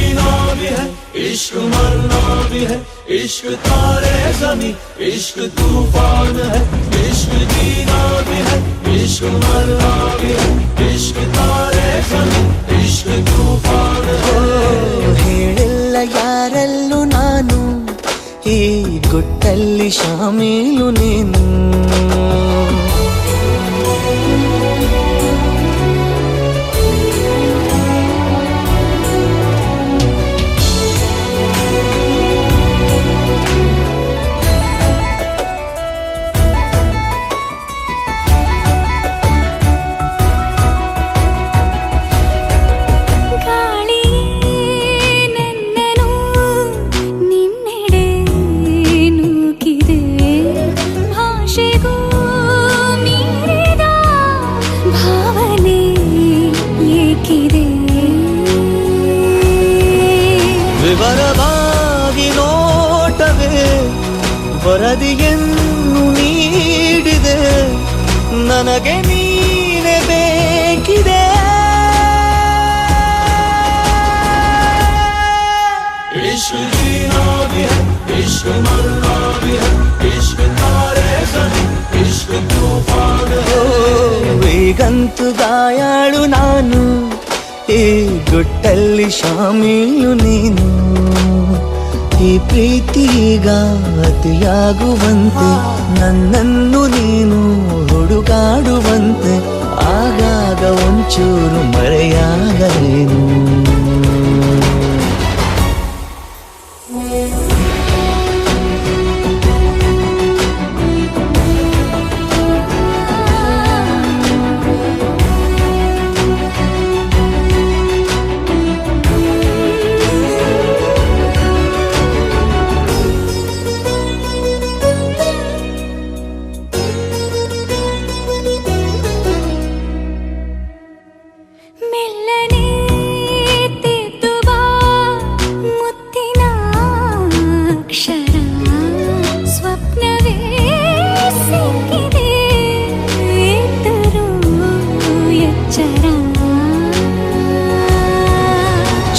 जीना भी है, इश्क मरना भी है, इश्क तारे ज़मीं, इश्क तूफान है, इश्क जीना भी है, इश्क मरना भी है, इश्क तारे ज़मीं, इश्क तूफान है। ಹೇಳಿಲ್ಲ ಯಾರಲ್ಲೂ ನಾನು ಈ ಗುಟ್ಟಲ್ಲಿ ಶಾಮೀಲು ನೀನು. ವಿವರವಾಗಿ ನೋಟವೇ ವರದಿಯನ್ನು ನೀಡಿದೆ, ನನಗೆ ನೀನೆ ಬೇಕಿದೆ. इश्क जीना भी है, इश्क मरना भी है, इश्क तारे ज़मीं, इश्क तूफान है। ಈಗಂತೂ ಗಾಯಾಳು ನಾನು ಈ ಗುಟ್ಟಲ್ಲಿ ಶಾಮೀಲು ನೀನು. ಈ ಪ್ರೀತಿಗ ಅತಿಯಾಗುವಂತೆ ನನ್ನನ್ನು ನೀನು ಹುಡುಗಾಡುವಂತೆ ಆಗಾಗ ಒಂಚೂರು ಮರೆಯಾಗಲೇನು.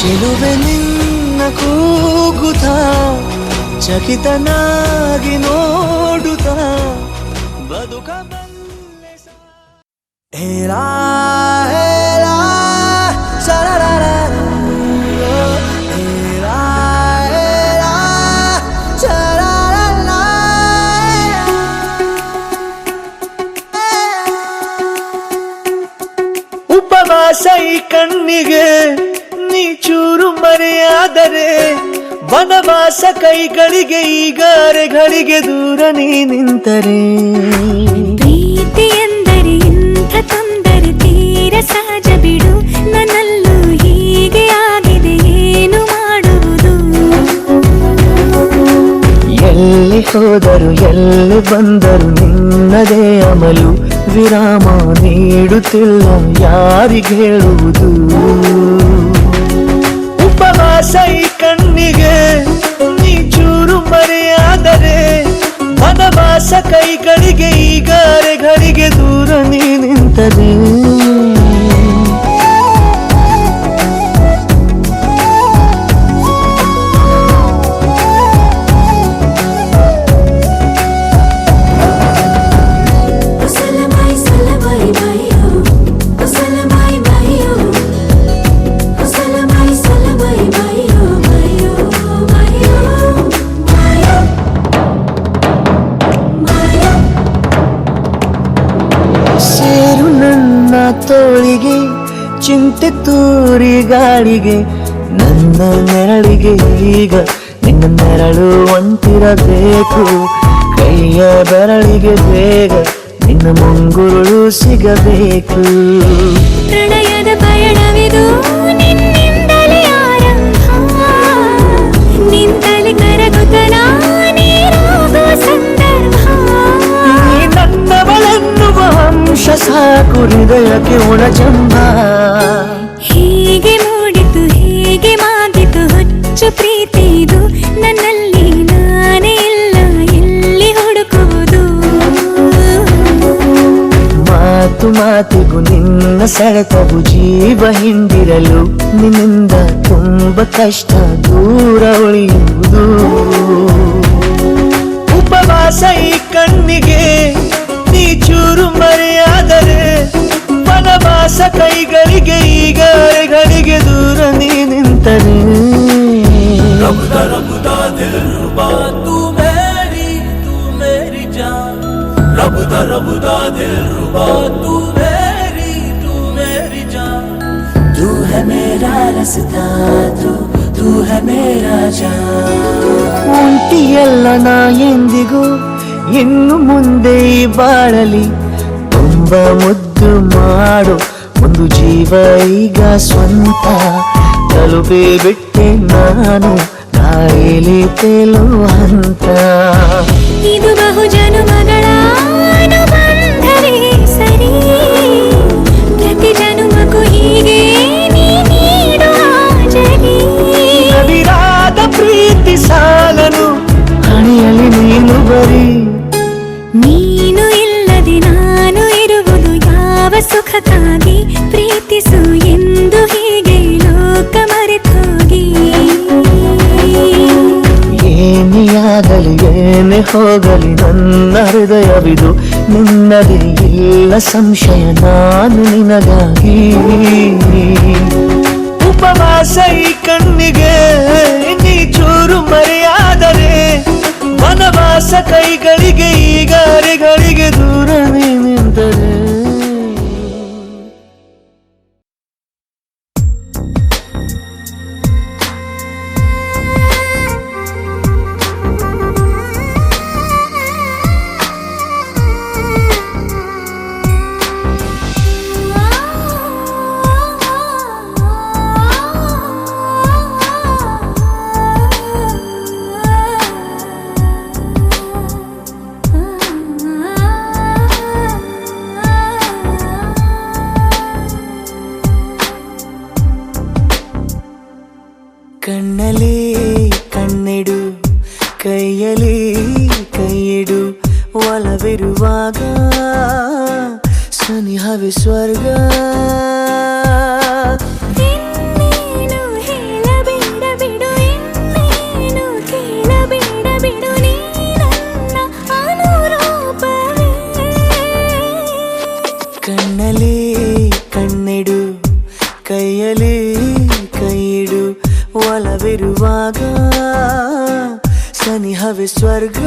ಚೆಲುವೆ ನಿನ್ನ ಕೂಗುತ್ತ ಚಕಿತನಾಗಿ ನೋಡುತ್ತ ಬದುಕಬಲ್ಲೆ. ಹೇಳಾ ಹೇಳಾ ಸರಳ ಉಪವಾಸ ಈ ಕಣ್ಣಿಗೆ ನೀ ಚೂರು ಮರೆಯಾದರೆ ವನವಾಸ ಕೈಗಳಿಗೆ ಈಗಾರೆಗಳಿಗೆ ದೂರ ನೀ ನಿಂತರೆ. ಪ್ರೀತಿ ಎಂದರೆ ಇಂಥ ತೊಂದರೆ ತೀರ ಸಹಜ ಬಿಡು, ನನ್ನಲ್ಲೂ ಹೀಗೆ ಆಗಿದೆ ಏನು ಮಾಡುವುದು. ಎಲ್ಲಿ ಹೋದರು ಎಲ್ಲಿ ಬಂದರು ನಿನ್ನದೇ ಅಮಲು, ವಿರಾಮ ನೀಡುತ್ತಿಲ್ಲ ಯಾರಿಗೆ ಹೇಳುವುದು. ಉಪವಾಸ ಈ ಕಣ್ಣಿಗೆ ನೀ ಚೂರು ಮರೆಯಾದರೆ ವನವಾಸ ಕೈಗಳಿಗೆ ಈಗಾರೆಗಳಿಗೆ ದೂರ ನೀ ನಿಂತರೆ. ತೋಳಿಗೆ ಚಿಂತೆ ತೂರಿ ಗಾಳಿಗೆ ನನ್ನ ನೆರಳಿಗೆ ಈಗ ನಿನ್ನ ನೆರಳು ಒಂಟಿರಬೇಕು. ಕೈಯ ಬೆರಳಿಗೆ ಬೇಗ ನಿನ್ನ ಮುಂಗುರುಳು ಸಿಗಬೇಕು. ಪ್ರಣಯದ ಪಯಣವಿದು ನಿನ್ನಿಂದಲೇ ಆರಂಭ, ನಿಂತಲೇ ಕರಗುತ್ತ ನೀರಾಗುವ ಸಂದರ್ಭ. ನನ್ನವಳೆನ್ನುವ ಅಂಶ ಸಾಕು ಹೃದಯಕ್ಕೆ ಒಣಜಂಬ. ಹೀಗೆ ಮೂಡಿತು ಹೀಗೆ ಮಾಗಿತು ಹುಚ್ಚು ಪ್ರೀತಿ ಇದು, ನನ್ನಲ್ಲಿ ನಾನೇ ಇಲ್ಲ ಎಲ್ಲಿ ಹುಡುಕುವುದು. ಮಾತು ಮಾತಿಗೂ ನಿನ್ನ ನಿನ್ನ ಸೆಳೆತವು ಜೀವ ಹಿಂದಿರಲು ನಿನ್ನಿಂದ ತುಂಬ ಕಷ್ಟ ದೂರ ಉಳಿಯುವುದು. ಉಪವಾಸ ಈ ಕಣ್ಣಿಗೆ ನೀ ಚೂರು ಮರೆಯಾದರೆ ವನವಾಸ ಕೈಗಳಿಗೆ ಈಗ ಅರೆಗಳಿಗೆ ದೂರ ನೀ ನಿಂತರೆ. रबदा दिल रुबा तू मेरी जान. रबदा दिल रुबा तू मेरी जान. तू है मेरा रास्ता, तू है मेरा जान. ಒಂಟಿಯಲ್ಲ ನಾ ಎಂದಿಗೂ ಇನ್ನು ಮುಂದೆ ಈ ಬಾಳಲಿ ತುಂಬ ಮುದ್ದು ಮಾಡು ಒಂದು ಜೀವ ಈಗ ಸ್ವಂತ. ತಲುಪೇ ಬಿಟ್ಟೆ ನಾನು ಗಾಳಿಲಿ ತೇಲುವ ಹಂತ. ಇದು ಬಹು ಜನುಮಗಳ ಅನುಬಂಧವೇ ಸರಿ, ಪ್ರತಿ ಜನುಮಕ್ಕೂ ಹೀಗೆ ನೀ ನೀಡುವ ಜರಿ. ನವಿರಾದ ಪ್ರೀತಿ ಸಾಲನು ಹಣೆಯಲ್ಲಿ ನೀನು ಬರೀ. ನೀನು ಇಲ್ಲದೆ ನಾನು ಇರುವುದು ಯಾವ ಸುಖಕ್ಕಾಗಿ, ಪ್ರೀತಿಸು ಎಂದು ಹೀಗೆ ಲೋಕ ಮರೆತೋಗಿ. ಏನೇ ಆಗಲಿ ಏನೇ ಹೋಗಲಿ ನನ್ನ ಹೃದಯವಿದು ನಿನ್ನದೇ ಇಲ್ಲ ಸಂಶಯ ನಾನು ನಿನಗಾಗಿ. ಉಪವಾಸ ಈ ಕಣ್ಣಿಗೆ ನೀ ಚೂರು ಮರೆಯಾದರೆ ವನವಾಸ ಕೈಗಳಿಗೆ ಈಗ ಅರೆಗಳಿಗೆ ದೂರ ನೀ ನಿಂತರೆ. ಕಣ್ಣಲ್ಲಿ ಕಣ್ಣಿಡು ಕೈಯಲ್ಲಿ ಕೈಯಿಡು ಒಲವಿರುವಾಗ ಸನಿಹವೇ ಸ್ವರ್ಗ. ಇನ್ನೇನು ಹೇಳಬೇಡ ಬಿಡು, ಇನ್ನೇನು ಕೇಳಬೇಡ ಬಿಡು, ನೀ ನನ್ನ ಅನುರೂಪವೇ. ಕಣ್ಣಲ್ಲಿ ಕಣ್ಣಿಡು ಕೈಯಲ್ಲಿ ಕೈಯಿಡು ಒಲವಿರುವಾಗ ಸನಿಹವೇ ಸ್ವರ್ಗ.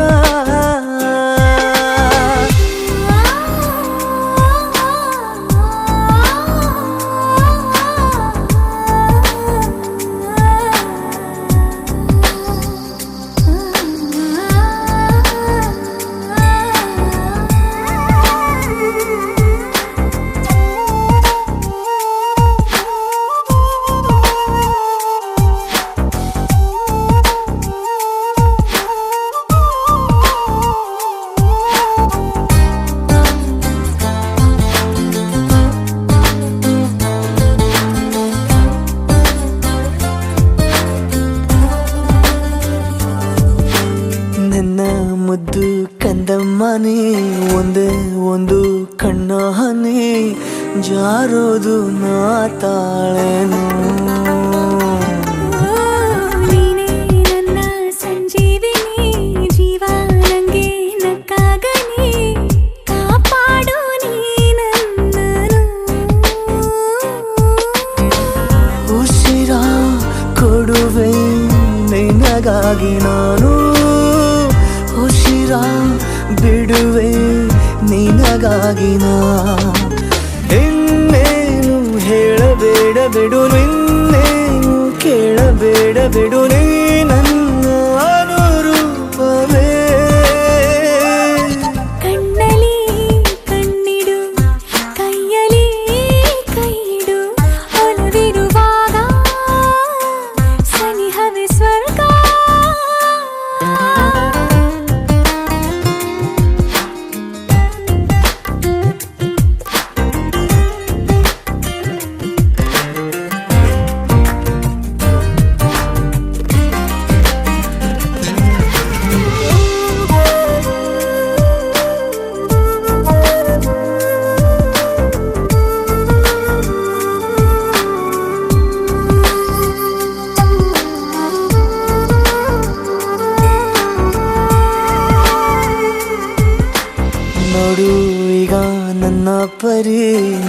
ಮುದ್ದು ಕಂದಮ್ಮನೇ ಒಂದೇ ಒಂದು ಕಣ್ಣ ಹನಿ ಜಾರೋದು ನಾ ತಾಳೇನು. ನೀನೇ ನನ್ನ ಸಂಜೀವಿನಿ, ಜೀವ ನಂಗೆ ನಕ್ಕಾಗನಿ, ಕಾಪಾಡು ನೀ ನನ್ನನು. ಉಸಿರ ಕೊಡುವೆ ನಿನಗಾಗಿ ನಾನು, ಉಸಿರ ಬಿಡುವೆ ನಿನಗಾಗಿ ನಾ. ಇನ್ನೇನು ಹೇಳಬೇಡ ಬಿಡು, ಇನ್ನೇನು ಕೇಳಬೇಡ ಬಿಡು, ನೀ ನನ್ನ ಅನುರೂಪವೇ. ಕಣ್ಣಲ್ಲಿ ಕಣ್ಣಿಡು ಕೈಯಲ್ಲಿ ಕೈಯಿಡು ಒಲವಿರುವಾಗ ಸನಿಹವೇ ಸ್ವರ್ಗ. ಪರಿ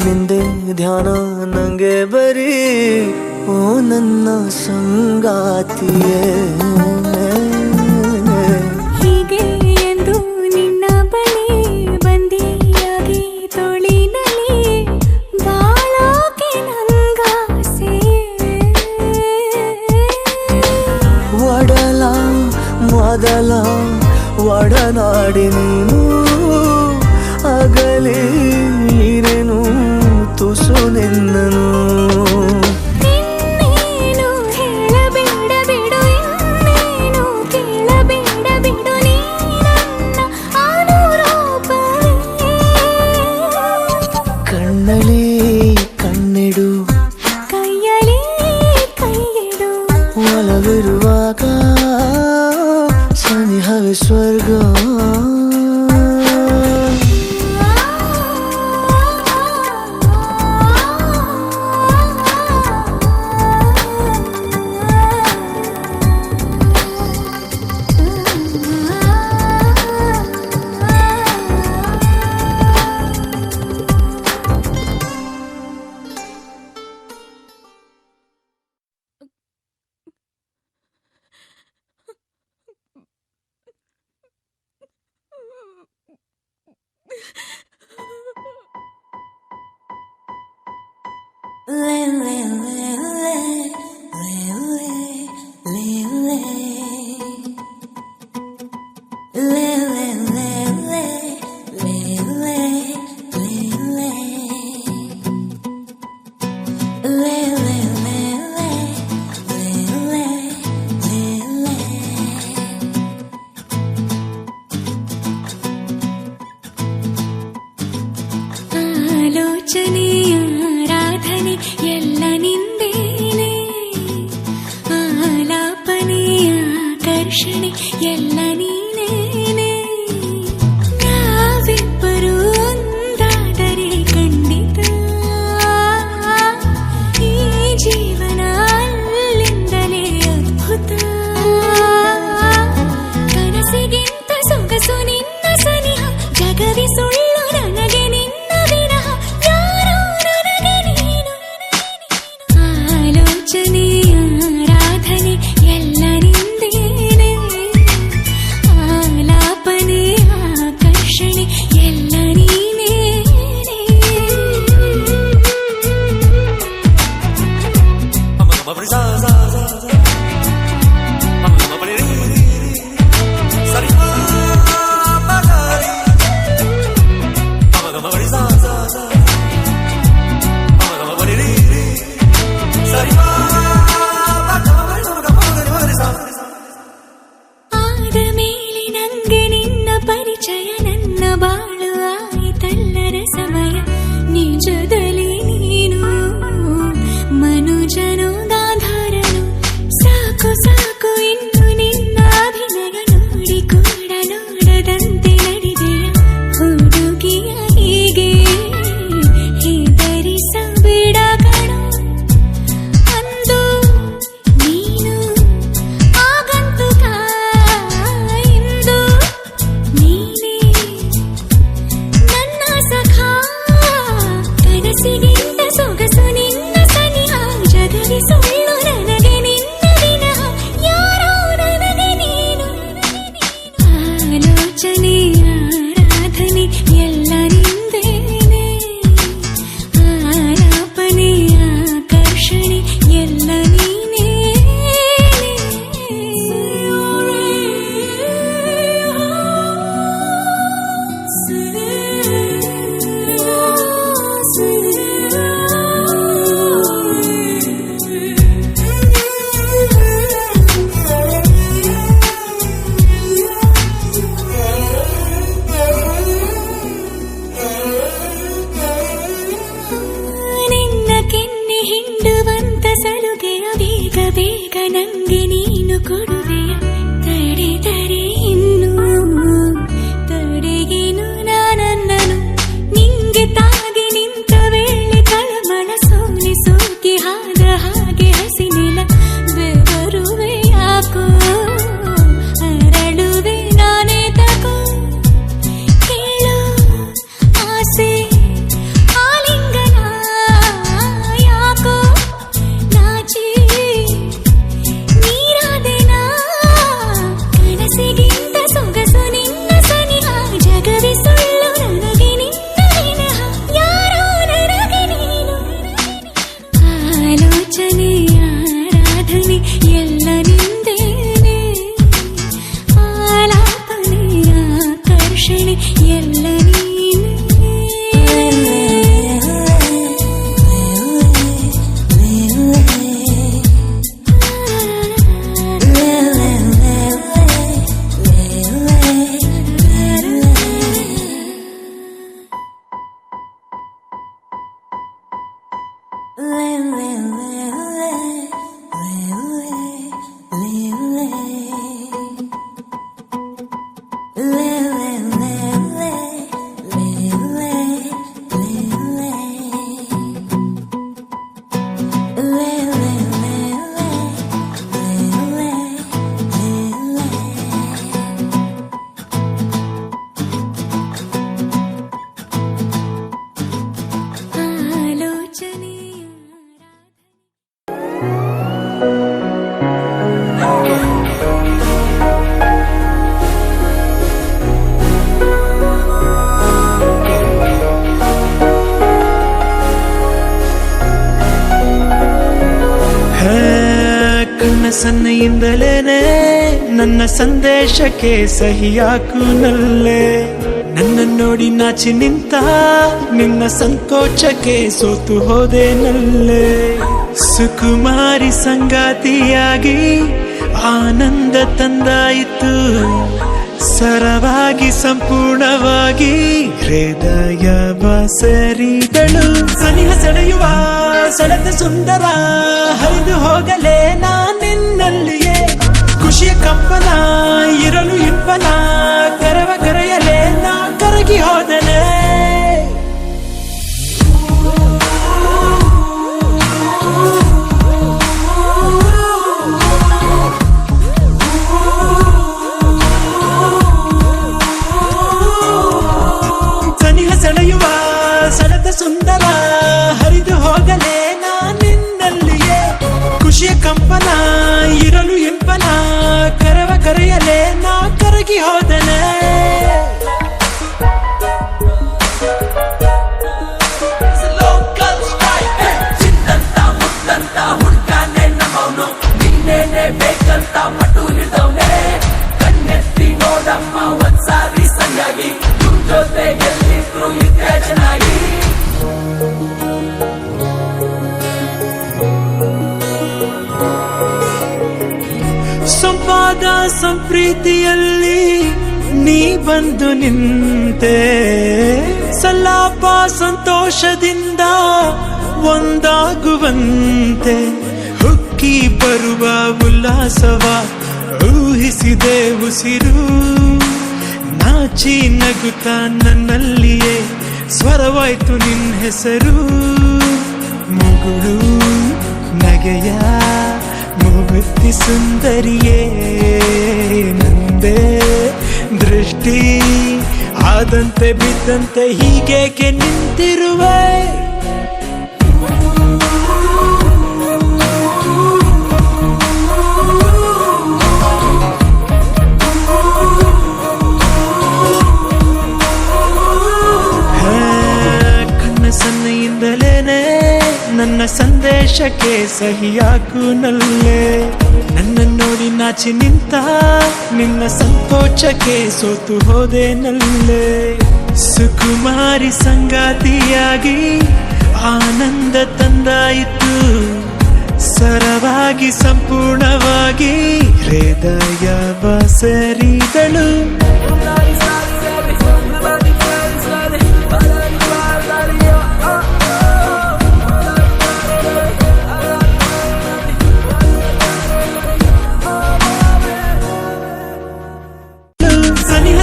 ನಿಂದೆ ಧ್ಯಾನ ನಂಗೆ ಬರೀ ಓ ನನ್ನ ಸಂಗಾತಿಯೇ ಹೀಗೆ ಎಂದು ನಿನ್ನ ಬಳಿ ಬಂದಿಯಾಗಿ ತೋಳಿನಲ್ಲಿ ಬಾಳೋಕೆ ನಂಗಾಸೆ ಒಡಲ ಮೊದಲ ಒಡನಾಡಿ ನೀನು ಅಗಲಿ ನೀರೇನು ತುಸು ನಿನ್ನನು ಇನ್ನೇನು ಹೇಳಬೇಡ ಬಿಡು ಇನ್ನೇನು ಕೇಳಬೇಡ ಬಿಡು ನೀ ನನ್ನ ಅನುರೂಪವೇ ಕಣ್ಣಲ್ಲಿ ಕಣ್ಣಿಡು ಕೈಯಲ್ಲಿ ಕೈಯಿಡು ಒಲವಿರುವಾಗ ಸನಿಹವೇ ಸ್ವರ್ಗ ಆಲೋಚನೆಯ ಆರಾಧನೆ ಎಲ್ಲ ನಿಂದೇನೆ ಆಲಾಪನೆಯ ಆಕರ್ಷಣೆ ಎಲ್ಲ ನೀನೇನೆ ನಾವಿಬ್ಬರು ಒಂದಾದರೆ ಖಂಡಿತ ಈ ಜೀವನ ಅಲ್ಲಿಂದಲೇ ಅದ್ಭುತ ಕನಸಿಗಿಂತ ಸೊಗಸು ನಿನ್ನ ಸನಿಹ ಜಗವಿ ಸುಳ್ಳು ನನಗೆ ನಿನ್ನ ವಿರಹ ಯಾರೋ ನನಗೆ ನೀನು ಆಲೋಚನೆಯ ಆರಾಧನೆ ಎಲ್ಲ ನಿಂದೇನೆ ಆಲಾಪನೆ ಆಕರ್ಷಣೆ ಎಲ್ಲ ನೀನೇನೆ ಆದ ಮೇಲೆ ನಂಗೆ ನಿನ್ನ ಪರಿಚಯ ನನ್ನ ಬಾಳು ಆಯಿತಲ್ಲರ ಸಮಯ ನಿಜದಲ್ಲಿ ನೀನು ಮನುಜನು ಗಾಂಧಾರನು ಸಾಕು ಸಾಕು ಇನ್ನು ನಿನ್ನ ಅಭಿನಯ ನೋಡಿ ಕೂಡ ನೋಡದಂತೆ ನಡೆದೆಯ ಹುಡುಗಿಯ ಹೀಗೆ ಹೆದರಿಸಬೇಡ ಕಣೋ ಅಂದು ನೀನು ಆಗಂತುಕ ಇಂದು ನೀನೇ ನನ್ನ ಸಖ ಕನಸಿಗಿಂತ ಸೊಗಸು ನಿನ್ನ ಸನಿಹ ಜಗವಿ ಸುಳ್ಳು ನನಗೆ ನಿನ್ನ ವಿನಃ ಯಾರೋ ನನಗೆ ನೀನು ಆಲೋಚನೆ ಆರಾಧನೆ ಎಲ್ಲ ನಿಂದೇನೆ ಆಲಾಪನೆ ಆಕರ್ಷಣೆ ಎಲ್ಲ ನೀನೇ ನಿನ್ನ ಕೆನ್ನೆ ಹಿಂಡುವಂತ ಸಲುಗೆಯ ಬೇಗ ಬೇಗ ನಂಗೆ ನೀನು ಕೊಡುವೆಯ ತಡೆದರೆ ಇನ್ನು ತಡೆಗೇನು ನಾನನ್ನನು ನಿಂಗೆ ತಾಗಿ ನಿಂತ ವೇಳೆ ತಳಮಳ ಸೋಲಿ ಸೋಕಿ ಹಾದ ಹಾಗೆ ಹಸಿನೆಲ ಬೆವರುವೆ ಯಾಕೋ ಅರಳುವೆ ನಾನೇ ತಗೋ ಕೇಳೋ ಆಸೆ ಸನ್ನೆಯಿಂದಲೇನೆ ನನ್ನ ಸಂದೇಶಕ್ಕೆ ಸಹಿಯಾಕು ನಲ್ಲೆ ನನ್ನ ನೋಡಿ ನಾಚಿ ನಿಂತ ನಿನ್ನ ಸಂಕೋಚಕ್ಕೆ ಸೋತು ಹೋದೆ ನಲ್ಲೆ ಸುಕುಮಾರಿ ಸಂಗಾತಿಯಾಗಿ ಆನಂದ ತಂದಾಯಿತು ಸರವಾಗಿ ಸಂಪೂರ್ಣವಾಗಿ ಹೃದಯ ಬಸರಿದಳು ಸನಿಹ ಸೆಳೆಯುವ ಸೆಳೆದ ಸುಂದರ ಹರಿದು ಹೋಗಲೇ ನಾನಿನ್ನಲ್ಲಿಯೇ ಖುಷಿಯ ಕಂಪನ ಇರಲು ಇಂಪನ ಕರವ ಕರೆಯಲೇ ನಾ ಕರಗಿ ಹೋದನೆ ಸೆಳೆದ ಸುಂದರ ಹರಿದು ಹೋಗಲೇ ನಾನಿನ್ನಲ್ಲಿಯೇ ಖುಷಿಯ ಕಂಪನ ಇರಲು ಇಂಪನ ಕರವ ಕರೆಯಲೇ ನಾ ಕರಗಿ ಹೋದನೆ ಬೇಕಂತ ಪಟ್ಟು ಹಿಡಿದವನೇ ಕಣ್ಣೆತ್ತಿ ನೋಡಮ್ಮ ಒಂದ್ಸಾರಿ ಸರಿಯಾಗಿ ಜೊತೆ ಗೆಲ್ಲಿದ್ರು ಇದ್ರೆ ಚೆನ್ನಾಗಿ ಸಂವಾದ ಸಂಪ್ರೀತಿಯಲ್ಲಿ ನೀ ಬಂದು ನಿಂತೆ ಸಲಾಪ ಸಂತೋಷದಿಂದ ಒಂದಾಗುವಂತೆ ಹುಕ್ಕಿ ಬರುವ ಉಲ್ಲಾಸವ ಊಹಿಸಿದೆ ಉಸಿರು ನಾಚಿ ನಗುತ್ತ ನನ್ನಲ್ಲಿಯೇ ಸ್ವರವಾಯ್ತು ನಿನ್ನ ಹೆಸರು ಮುಗುಳು ನಗೆಯ ಮುಗುತ್ತಿ ಸುಂದರಿಯೇ ನಂದೇ ದೃಷ್ಟಿ ಆದಂತೆ ಬಿದ್ದಂತೆ ಹೀಗೇಕೆ ನಿಂತಿರುವೆ ಸನ್ನೆಯಿಂದಲೇನೆ ನನ್ನ ಸಂದೇಶಕ್ಕೆ ಸಹಿಯಾಕು ನಲ್ಲೆ ನನ್ನ ನೋಡಿ ನಾಚಿ ನಿಂತ ನಿನ್ನ ಸಂಕೋಚಕ್ಕೆ ಸೋತು ಹೋದೆ ನಲ್ಲೆ ಸುಕುಮಾರಿ ಸಂಗಾತಿಯಾಗಿ ಆನಂದ ತಂದಾಯಿತು ಸರವಾಗಿ ಸಂಪೂರ್ಣವಾಗಿ ಹೃದಯ ಬಸರಿದಳು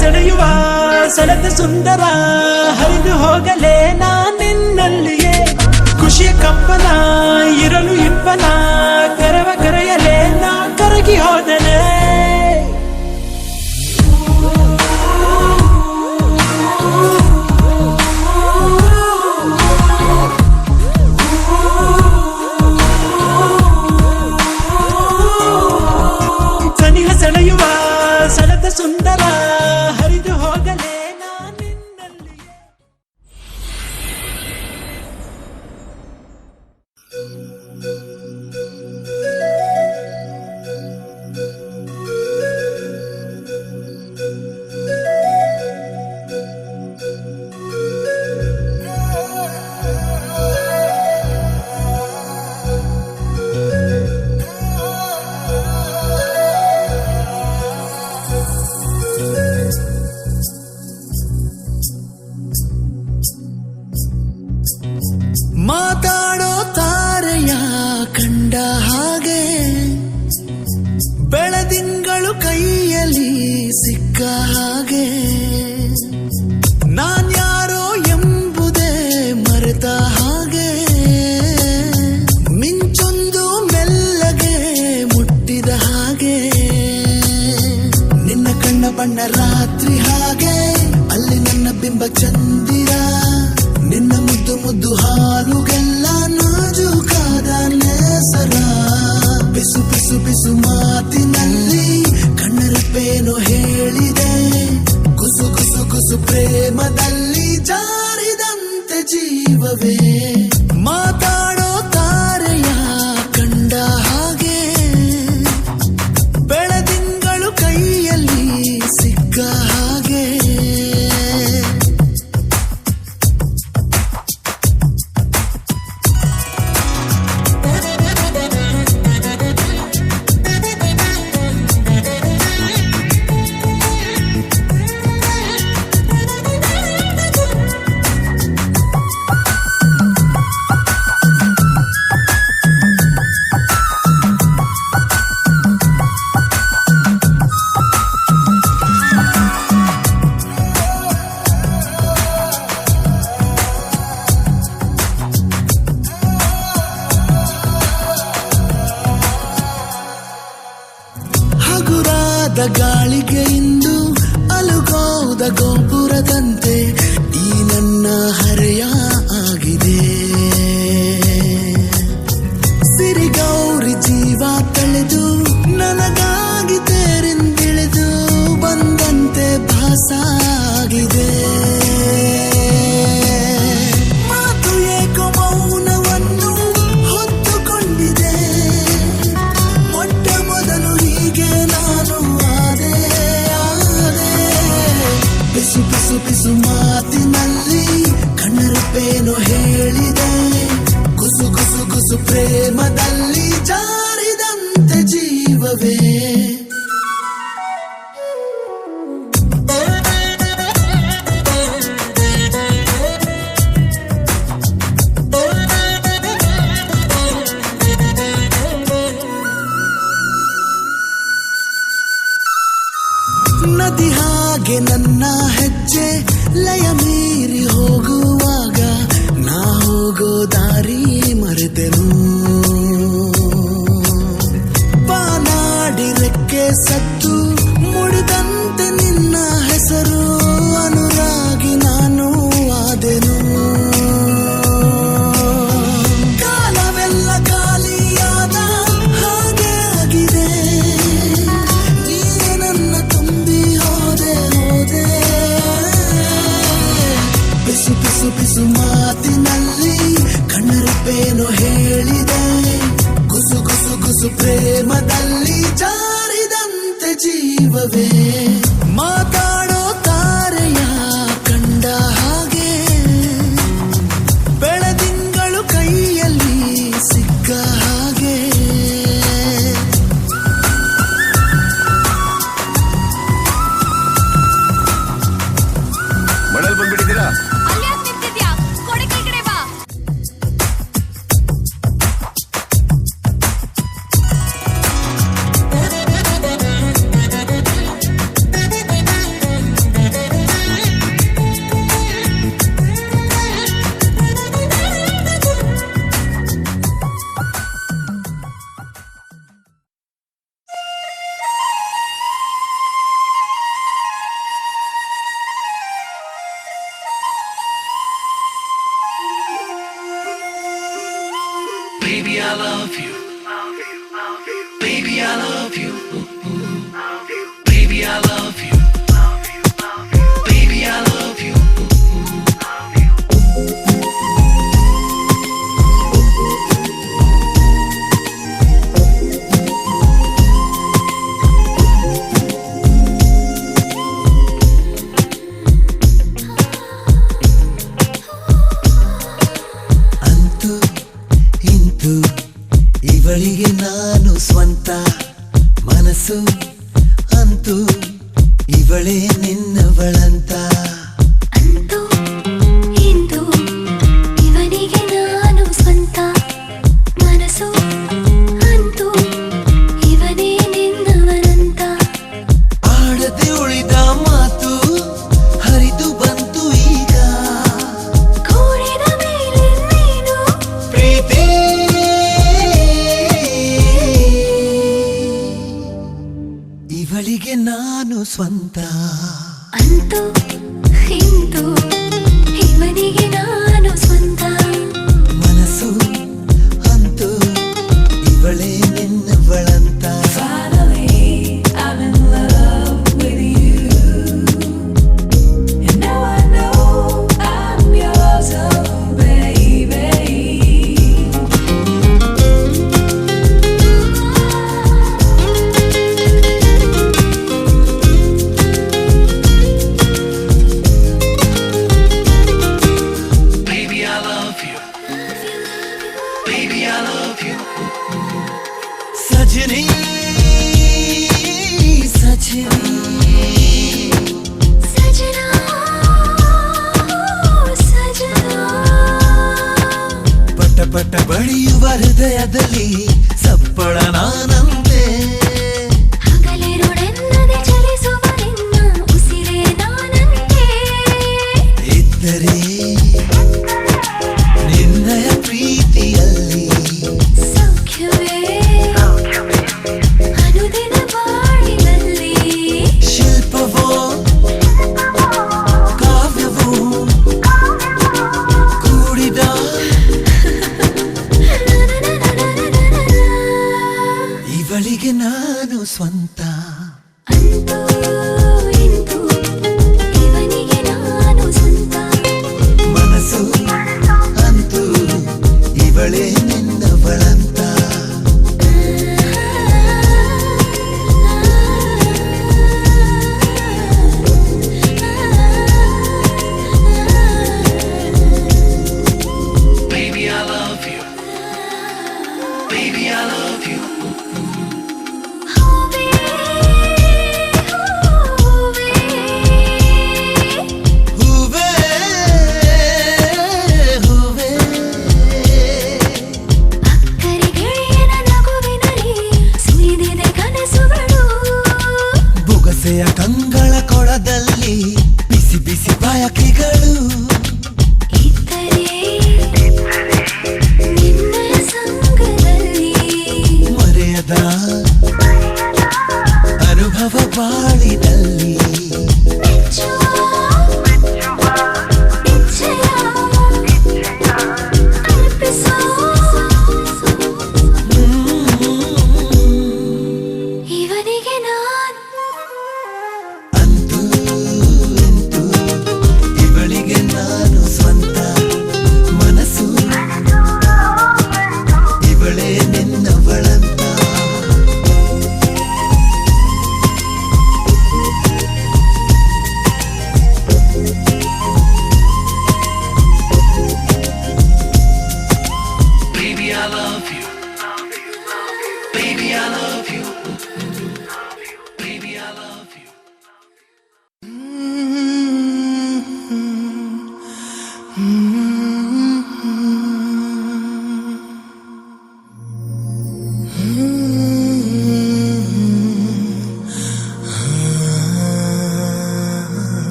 ಸೆಳೆಯುವ ಸೆಳೆದ ಸುಂದರ ಹರಿದು ಹೋಗಲೇ ನಾನಿನ್ನಲ್ಲಿಯೇ ಖುಷಿಯ ಕಂಪನ ಇರಲು ಇಂಪನ ಕರವ ಕರೆಯಲೇ ನಾ ಕರಗಿ ಹೋದನೆ ಸನಿಹ ಸೆಳೆಯುವ ಸೆಳೆದ ಸುಂದರ ಹರಿದು ಹೋಗಲೇ ನಾನಿನ್ನಲ್ಲಿಯೇ ಮಾತಾಡೋ ತಾರೆಯ ಕಂಡ ಹಾಗೆ ಬೆಳದಿಂಗಳು ಕೈಯಲ್ಲಿ ಸಿಕ್ಕ ಹಾಗೆ ನಾನ್ಯಾರೋ ಎಂಬುದೇ ಮರೆತ ಹಾಗೆ ಮಿಂಚೊಂದು ಮೆಲ್ಲಗೆ ಮುಟ್ಟಿದ ಹಾಗೆ ನಿನ್ನ ಕಣ್ಣ ಬಣ್ಣ ರಾತ್ರಿ ಹಾಗೆ ಅಲ್ಲಿ ನನ್ನ ಬಿಂಬ ಚಂದಿರ ನಿನ್ನ ಮುದ್ದು ಮುದ್ದು ಹಾಲುಗೆಲ್ಲ ನಾಜೂಕಾದ ನೇಸರ ಬಿಸು ಬಿಸು ಬಿಸು ಮಾತಿನಲ್ಲಿ ಕಣ್ಣರಪ್ಪೇನು ಹೇಳಿದೆ ಕುಸು ಕುಸು ಕುಸು ಪ್ರೇಮದಲ್ಲಿ ಜಾರಿದಂತೆ ಜೀವವೇ ಮಾತಾಡೋ ತಾರೆಯ ಕಂಡ ಹಾಗೆ ತಂಪಾದ ಗಾಳಿಗೆ ಇಂದು ಅಲುಗೋದ ಗೋಪುರದಂತೆ ಈ ನನ್ನ ಹರೆಯ ಆಗಿದೆ. ಸಿರಿಗೌರಿ ಜೀವ ತಳೆದು ನನಗಾಗಿ ತೇರಿಂದಿಳಿದು ಬಂದಂತೆ ಭಾಸಾಗಿದೆ. ಮಾತು ಏಕೋ ಮೌನವನ್ನು ಹೊತ್ತುಕೊಂಡಿದೆ. ಮೊಟ್ಟ ಮೊದಲು ಹೀಗೆ ನಾನು ಆದೆ. ಪಿಸು ಪಿಸು ಪಿಸು ಮಾತಿನಲ್ಲಿ ಕಣ್ಣರಪ್ಪೇನು ಹೇಳಿದೆ. ಗುಸು ಗುಸು ಗುಸು ಪ್ರೇಮದಲ್ಲಿ ಜಾರಿದಂತೆ ಜೀವವೇ. ನದಿ ಹಾಗೆ ನನ್ನ ಹೆಜ್ಜೆ ಲಯ ಮೀರಿ ಹೋಗುವಾಗ ನಾ ಹೋಗೋ ದಾರಿ ಮರೆತೆನು. ಬಾನಾಡಿ ರೆಕ್ಕೆ ಸತ್ತು ಮುಡಿದಂತೆ ನಿನ್ನ ಹೆಸರು ಅನುರಾಗಿ ನಾನು ಆದೆನು. ಕಾಲವೆಲ್ಲ ಖಾಲಿಯಾದ ಹಾಗೆ ಆಗಿದೆ. ನೀನೆ ನನ್ನ ತುಂಬಿ ಹೋದೆ ಹೋದೆ. ಪಿಸು ಪಿಸು ಪಿಸು ಮಾತಿನಲ್ಲಿ ಕಣ್ಣರಪ್ಪೇನು ಹೇಳಿದೆ. ಗುಸು ಗುಸು ಗುಸು ಪ್ರೇಮದಲ್ಲಿ ಜಾರಿದಂತೆ ಜೀವವೇ. ಮಾತಾಡೋ ತಾರೆಯ ಕಂಡ ಹಾಗೆ ಬೆಳದಿಂಗಳು ಕೈಯಲ್ಲಿ ಸಿಕ್ಕ ಹಾಗೆ. ಮನೇಲಿ ಬಂದ್ಬಿಟ್ಟಿದ್ದೀರಾ? ಅಲ್ಯಾಕ್ ನಿಂತಿದ್ಯಾ? ಕೊಡೆ ಕೆಳಗಡೆ ಬಾ. Baby, I love you. Baby, I love you. Baby, I love you. Baby, I love you. ಅಂತೂ ಇಂತೂ ಇವಳಿಗೆ ನಾನು ಸ್ವಂತ. ಮನಸ್ಸು ಅಂತೂ ಇವಳೇ ನಿನ್ನವಳಂತ. ಅಂತೂ ಇಂದು ಇವನಿಗೆ ನಾನು ಸ್ವಂತ. ಮನಸ್ಸು ಅಂತೂ ಇವನೇ ನಿನ್ನವನಂತ. ಆಡದೆ ಉಳಿದ ಮಾತು ಹರಿದು ಬಂತು ಈಗ. ಕೂಡಿದ ಮೇಲೆ ನೀನು ಪ್ರೀತಿ ಇವಳಿಗೆ ನಾನು ಸ್ವಂತ. ಅಂತೂ ಇಂದು ಇವನಿಗೆ ನಾನು ಸ್ವಂತ. ಮನಸ್ಸು ಅಂತೂ ಇವಳೇ ನಿನ್ನವಳಂತ. Finally, I'm in love with you, and now I know I'm yours, oh baby. Baby, I love you. Baby, I love you. सजनी सजनी ಸಜನಾ ಸಜನಾ ಪಟ ಪಟ ಬಡಿಯುವ ಹೃದಯದಲ್ಲಿ ಸಪ್ಪಳ ನಾನಂತೆ. ಹಗಲಿರುಳೆನ್ನದೆ ಚಲಿಸುವ ನಿನ್ನ ಉಸಿರೇ ನಾನಂತೆ. ಇದ್ದರೆ ನಿನ್ನಯ ಪ್ರೀತಿಯಲ್ಲಿ ಸೌಖ್ಯವೇ ಅನುದಿನ ಬಾಳಿನಲ್ಲಿ. ಸ್ವಂತ. ಅಂತೂ ಇಂತೂ ಇವನಿಗೆ ನಾನು ಸ್ವಂತ. ಮನಸ್ಸು ಅಂತೂ ಇವಳೇ ನಿನ್ನವಳಂತ. Baby, I love you. Baby, I love you. ಹೂವೇ ಹೂವೇ ಹೂವೇ ಹೂವೇ ಅಕ್ಕರೆ ಗೆಳೆಯನ ನಗುವಿನಲ್ಲಿ ಸುರಿದಿದೆ ಕನಸುಗಳು. ಬೊಗಸೆಯ ಕಂಗಳ ಕೊಳದಲ್ಲಿ ಬಿಸಿ ಬಿಸಿ ಬಯಕೆಗಳು. ಇದ್ದರೆ ನಿನ್ನ ಸಂಗದಲ್ಲಿ ಮರೆಯದ ಅನುಭವ ಬಾಳಿನಲ್ಲಿ. ಮೆಚ್ಚುವ ಇಚ್ಛೆಯ ಅರ್ಪಿಸೋ. ಇವನಿಗೆ ನಾನು ಅಂತೂ ಇಂತೂ ಇವಳಿಗೆ ನಾನು ಸ್ವಂತ. ಮನಸ್ಸು ಇವಳೇ ನಿನ್ನವಳಂತ. Baby, I love you. Baby, I love you. Baby, I love you.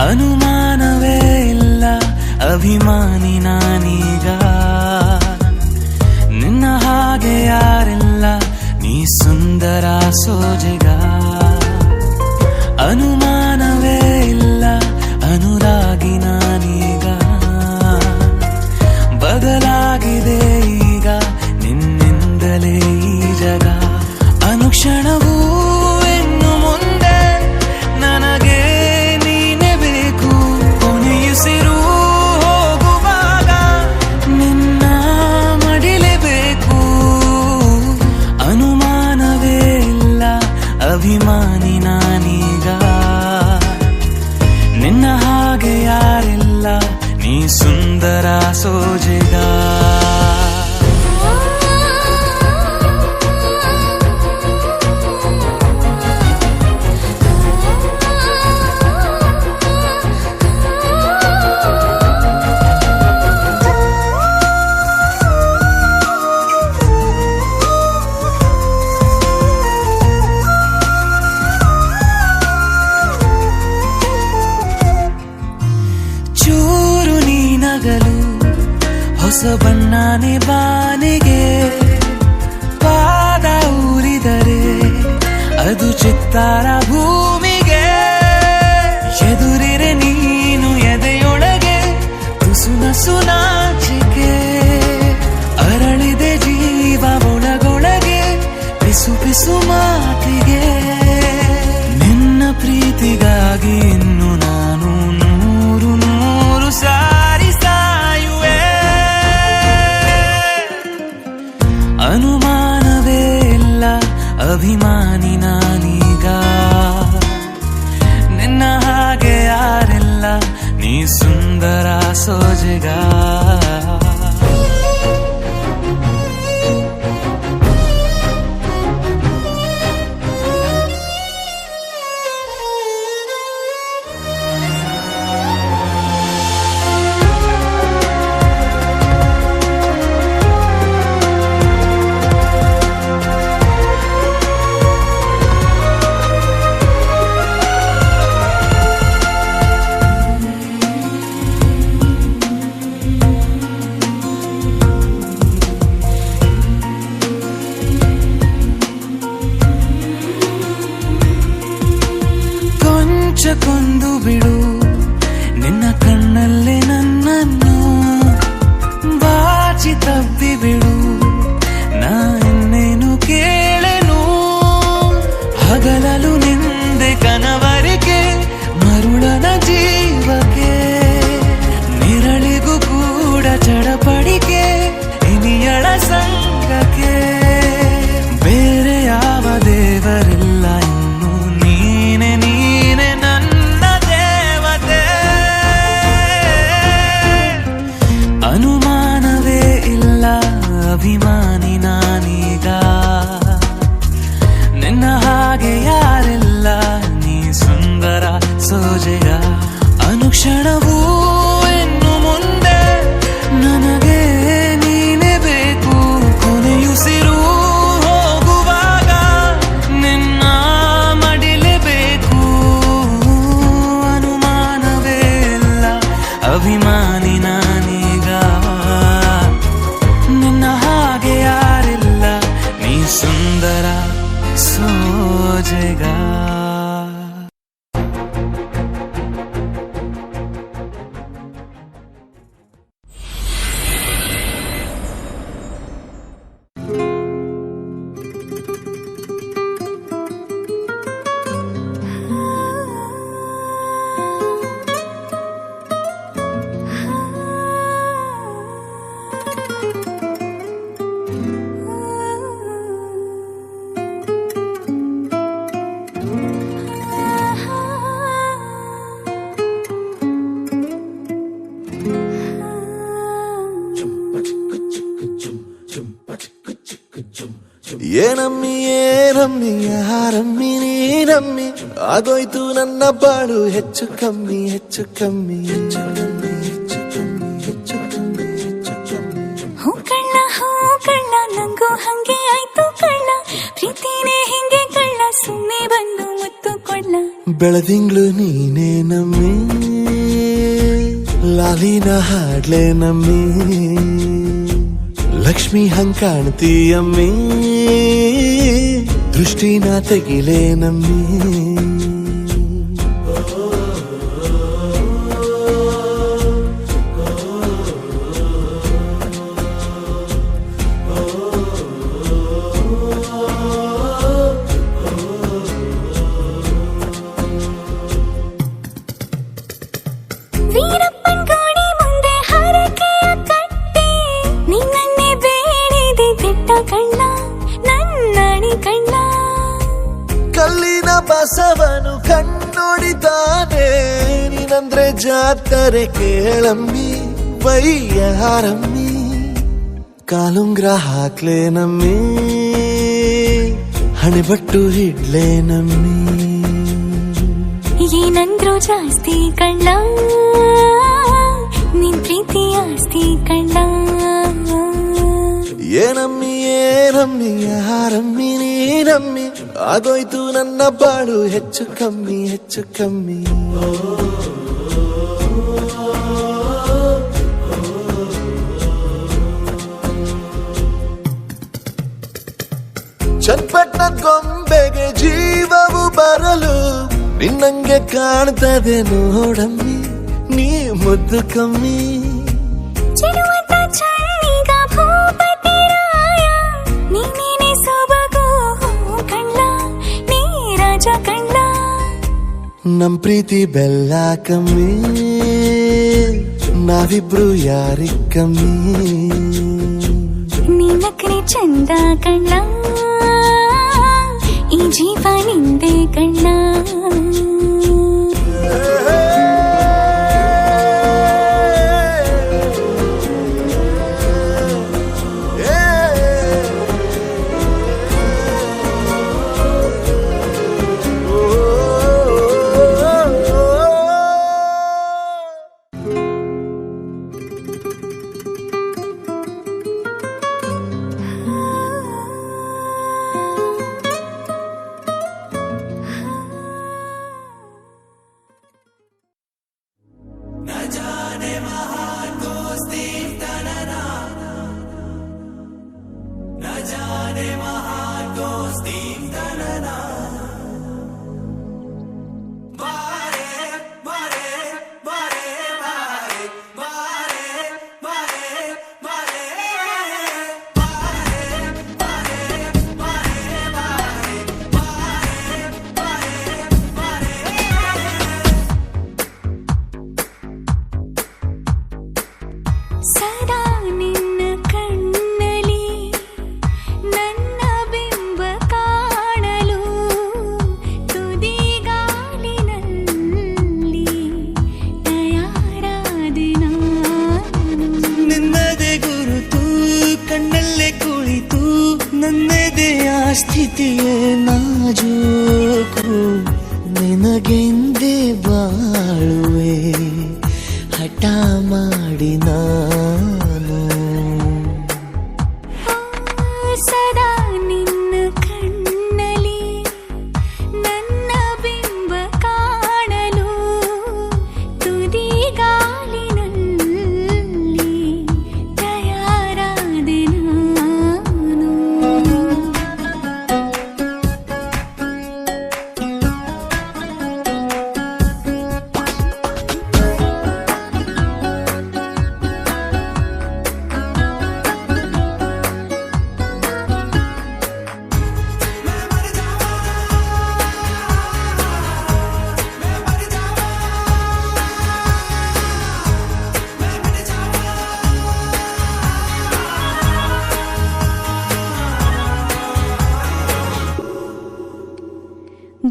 ಅನುಮಾನವೇ ಇಲ್ಲ ಅಭಿಮಾನಿ ನಾನೀಗ. ನಿನ್ನ ಹಾಗೆ ಯಾರಿಲ್ಲ ನೀ ಸುಂದರ ಸೋಜಿಗ. ಅನುಮಾನವೇ ಇಲ್ಲ ಅನುರಾಗಿ ನಾನೀಗ. ಬದಲಾಗಿದೆ ಈಗ ನಿನ್ನಿಂದಲೇ ಈ ಜಗ. ಅನುಕ್ಷಣವೂ ಇನ್ನು ಮುಂದೆ ನನಗೆ ನೀನೆ ಬೇಕು. ಕೊನೆಯುಸಿರು ಹೋಗುವಾಗ ನಿನ್ನ ಮಡಿಲೇಬೇಕು. ಅನುಮಾನವೇ ಇಲ್ಲ ಅಭಿಮಾನಿ ನಾನೀಗ. ನಿನ್ನ ಹಾಗೆ ಯಾರಿಲ್ಲ ನೀ ಸುಂದರ ಸೋಜಿಗ. ಚೂರು ನೀನಗಲು ಹೊಸ ಬಣ್ಣನೆ ಬಾನಿಗೆ. ಪಾದ ಊರಿದರೆ ಅದು ಚಿತ್ತಾರ ಭೂಮಿಗೆ. ಎದುರಿರೆ ನೀನು ಎದೆಯೊಳಗೆ ತುಸು ನಸು ನಾಚಿಕೆ. ಅರಳಿದೆ ಜೀವ ಒಳಗೊಳಗೆ ಪಿಸು ಪಿಸು ಮಾತಿಗೆ. ನಿನ್ನ ಪ್ರೀತಿಗಾಗಿ ಇನ್ನು ನಾನು ನೂರು ನೂರು ಸಾರಿ ಸಾಯುವೆ. ಅನುಮಾನವೇ ಇಲ್ಲ ಅಭಿಮಾನಿ ನಾನೀಗ. ನಿನ್ನ ಹಾಗೆ ಯಾರಿಲ್ಲ ನೀ ಸುಂದರ ಸೋಜಿಗ. ಕೊಂದು ಬಿಡು ನಿನ್ನ ಕಣ್ಣಲ್ಲೇ ನನ್ನನ್ನು ಬಾಚಿ ತಬ್ಬಿ ಬಿಡು ನಾ ಇನ್ನೇನು ಕೇಳೆನು ಹಗಲಲು ನಿಂದೆ ಕನವರಿಕೆ ಮರುಳನ ಜೀವಕ್ಕೆ ನಿರಳಿಗೂ ಕೂಡ ಚಡಪಡಿಕೆ ಇನಿಯಳ ಸಂಗಕ್ಕೆ ಬೇರೆ ಯಾವ ದೇವರಿಲ್ಲ ಇನ್ನು ನೀನೆ ನೀನೆ ನನ್ನ ದೇವತೆ ಅನುಮಾನವೇ ಇಲ್ಲ ಅಭಿಮಾನಿ ನಾನೀಗ ನಿನ್ನ ಹಾಗೆ ಯಾರಿಲ್ಲ ನೀ ಸುಂದರ ಸೋಜೆಗ ಅನುಕ್ಷಣವೂ ಇನ್ನು ಮುಂದೆ ನನಗೆ ನೀನೆ ಬೇಕು ಕೊನೆಯುಸಿರು ಹೋಗುವಾಗ ನಿನ್ನ ಮಡಿಲೇಬೇಕು ಅನುಮಾನವೇ ಇಲ್ಲ ಅಭಿಮಾನಿ ನಾನೀಗ ನಿನ್ನ ಹಾಗೆ ಯಾರಿಲ್ಲ ನೀ ಸುಂದರ ಸೋಜೆಗ ಏನಮ್ಮಿ ಏನಮ್ಮಿ ಯಾರಮ್ಮಿ ನೀನಮ್ಮಿ ಆಗೋಯ್ತು ನನ್ನ ಬಾಳು ಹೆಚ್ಚು ಕಮ್ಮಿ ಹೆಚ್ಚು ಕಮ್ಮಿ ಹೆಚ್ಚು ಕಮ್ಮಿ ಹೆಚ್ಚು ಕಮ್ಮಿ ಹೆಚ್ಚು ಕಮ್ಮಿ ಹೆಚ್ಚು ಕಮ್ಮಿ ಹೂ ಕಳ್ಳ ನಂಗೂ ಹಂಗೆ ಆಯ್ತು ಕಳ್ಳ ಪ್ರೀತಿನೇ ಹಿಂಗೆ ಕಳ್ಳ ಸುಮ್ಮನೆ ಬಂದು ಮುತ್ತು ಕೊಳ್ಳ ಬೆಳದಿಂಗ್ಳು ನೀನೇ ನಮ್ಮಿ ಲಾಲಿನ ಹಾಡ್ಲೆ ನಮ್ಮಿ ಲಕ್ಷ್ಮಿ ಹಂಗ್ ಕಾಣ್ತೀಯಮ್ಮಿ ದೃಷ್ಟಿನ ತೆಗಿಲೇ ನಮ್ಮಿ ವೀರಪ್ಪನ್ ಗೋಡಿ ಮುಂದೆ ಹರಕೆಯ ಕಟ್ಟಿ ನಿನ್ನನ್ನೇ ಬೇಡಿದೆ ದಿಟ್ಟ ಕಳ್ಳ ನನ್ನಡಿ ಕಳ್ಳ ಕಲ್ಲಿನ ಬಸವನು ಕಣ್ಣೊಡಿತಾನೆ ನೀನಂದ್ರೆ ಜಾತರೆ ಕೇಳಮ್ಮಿ ವಯ್ಯಾರಮ್ಮಿ ಕಾಲುಂಗ್ರ ಹಾಕ್ಲೆ ನಮ್ಮಿ ಹಣೆಬಟ್ಟು ಹಿಡ್ಲೆ ನಮ್ಮಿ ಏನಂದ್ರು ಜಾಸ್ತಿ ಕಳ್ಳ ನಿನ್ ಪ್ರೀತಿ ಆಸ್ತಿ ಕಳ್ಳ ಏನಮ್ಮಿ ಏನಮ್ಮಿ ಯಾರಮ್ಮಿ ನೀನಮ್ಮಿ ಆಗೋಯ್ತು ನನ್ನ ಬಾಳು ಹೆಚ್ಚು ಕಮ್ಮಿ ಹೆಚ್ಚು ಕಮ್ಮಿ ಚನ್ಪಟ್ನ ಗೊಂಬೆಗೆ ಜೀವವು ಬರಲು ನಿನ್ನಂಗೆ ಕಾಣ್ತದೆ ನೋಡಮ್ಮಿ ನೀ ಮುದ್ದು ಕಮ್ಮಿ ಚೆಲುವಂತ ಚಳ್ಳಿಗ ಭೂಪತಿ ರಾಯ ನೀನೇನೆ ಸೊಬಗು ಕಳ್ಳ ನೀ ರಾಜ ಕಳ್ಳ ನಮ್ ಪ್ರೀತಿ ಬೆಲ್ಲ ಕಮ್ಮಿ ನಾವಿಬ್ರು ಯಾರಿ ಕಮ್ಮಿ ನೀನಕ್ರೆ ಚಂದ ಕಳ್ಳ ಈ ಜೀವ ನಿಂದೆ ಕಳ್ಳ ಪ್ರೀತಿಯೇ ನಾಜೂಕು ನಿನಗೆಂದೇ ಬಾಳುವೆ ಹಠ ಮಾಡಿ ನಾನು ಸದಾ ನಿನ್ನ ಕಣ್ಣಲ್ಲಿ ನನ್ನ ಬಿಂಬ ಕಾಣಲು ತುದಿಗಾಲಿನಲ್ಲಿ ತಯಾರಾದೆ ನಾನು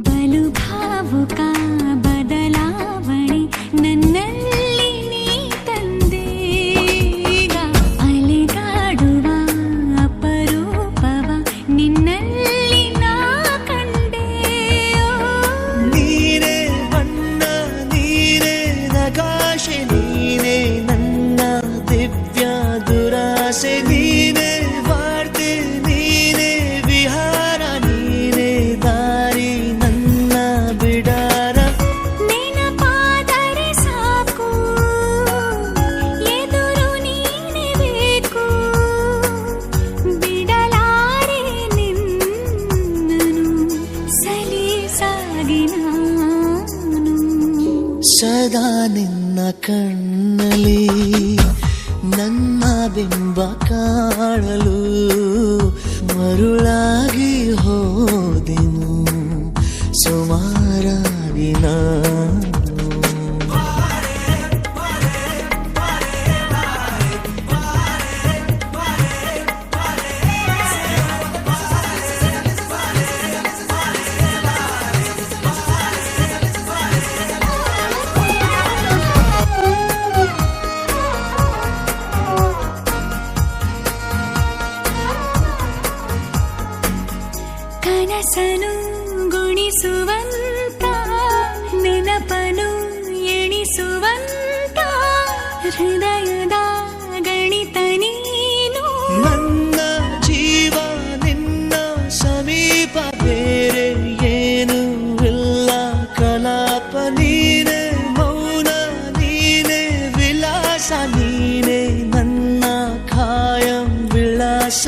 ಬಲು ಭಾವುಕ ಬದಲಾವಣೆ ನನ್ನಲ್ಲಿ ನೀ ತಂದೀಗ ಅಲೆದಾಡುವ ಅಪರೂಪವ ನಿನ್ನಲ್ಲಿ ನಾ ಕಂಡೆ ನೀನೇ ಬಣ್ಣ ನೀನೇ ನಗಾಶೆ ನೀನೇ ನನ್ನ ದಿವ್ಯ ದುರಾಸೆ ನೀನೇ ವಾರ್ತೆ ನೀನೇ ವಿಹಾರ ನೀನೇ ದಾರಿ ನನ್ನ ಬಿಡಾರ ನೆನಪಾದರೆ ಸಾಕು ಎದುರು ನೀನೇ ಬೇಕು ಬಿಡಲಾರೆ ನಿನ್ನನು ಸಲೀಸಾಗಿ ನಾನು ಸದಾ ನಿನ್ನ ಕಣ್ಣಲ್ಲಿ ನನ್ನ ಬಿಂಬ ಕಾಣಲು ಮರುಳಾಗಿ ಹೋದೆನು ಸುಮಾರಾಗಿ ನಾನು ಕನಸನು ಗುಣಿಸುವಂತ ನೆನಪನು ಎಣಿಸುವಂತ ಹೃದಯದ ಗಣಿತ ನೀನು ನನ್ನ ಜೀವ ನಿನ್ನ ಸಮೀಪ ಬೇರೆ ಏನು ಇಲ್ಲ ಕಲಾಪ ನೀನೆ ಮೌನ ನೀನೆ ವಿಲಾಸ ನೀನೆ ನನ್ನ ಖಾಯಂ ವಿಳಾಸ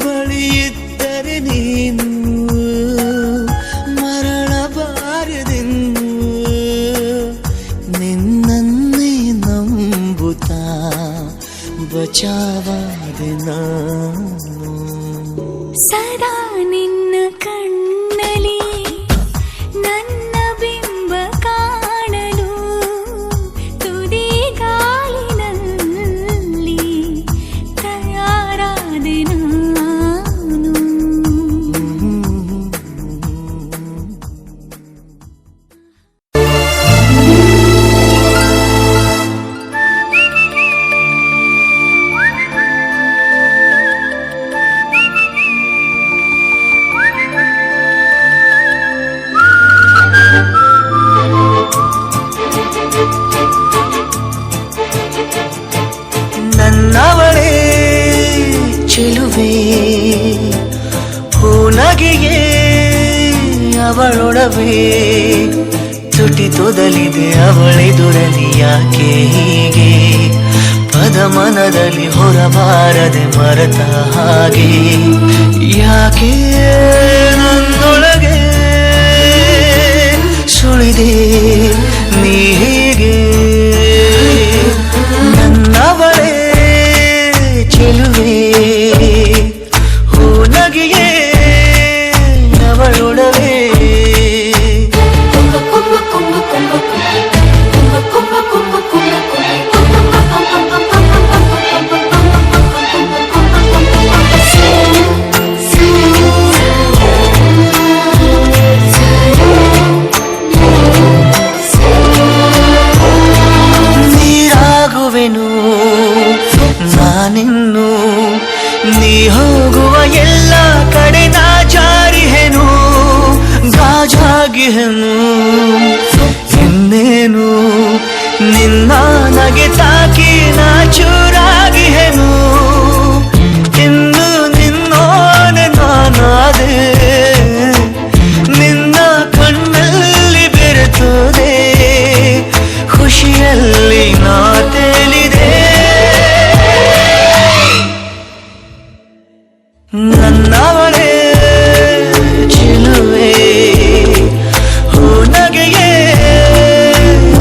ಬಳಿಯಿದ್ದರೆ ನೀನು ಮರಳಬಾರದೆಂದು ನಿನ್ನನ್ನೇ ನಂಬುತ್ತಾ ಬಚಾವಾದೆ ನಾನು ಸದಾ ನಿನ್ನ ಕಣ್ಣಲ್ಲಿ ನನ್ನ ಬಿಂಬ ಕಾಣಲು ತುದಿಗಾಲಿನಲ್ಲಿ ತಯಾರಾದೆ ನಾನು ನನ್ನವಳೇ ಚೆಲುವೆ ಹೂನಗೆಯೇ ಅವಳೊಡವೆ ತುಟಿ ತೊದಲಿದೆ ಅವಳೆದುರಲಿ ಯಾಕೆ ಹೀಗೆ ಪದ ಮನದಲ್ಲಿ ಹೊರಬಾರದೆ ಮರೆತ ಹಾಗೆ ಯಾಕೆ ನನ್ನೊಳಗೆ ಸುಳಿದೆ ನೀ ಹೀಗೆ ನನ್ನವಳೇ ಚೆಲುವೆ ಹೂನಗೆಯೇ ಅವಳೊಡವೆ ನೀರಲ್ಲಿ ನಾ ತೇಲಿದೆ ನನ್ನವಳೇ ಚೆಲುವೆ ಹೋ ನಗೆಯೇ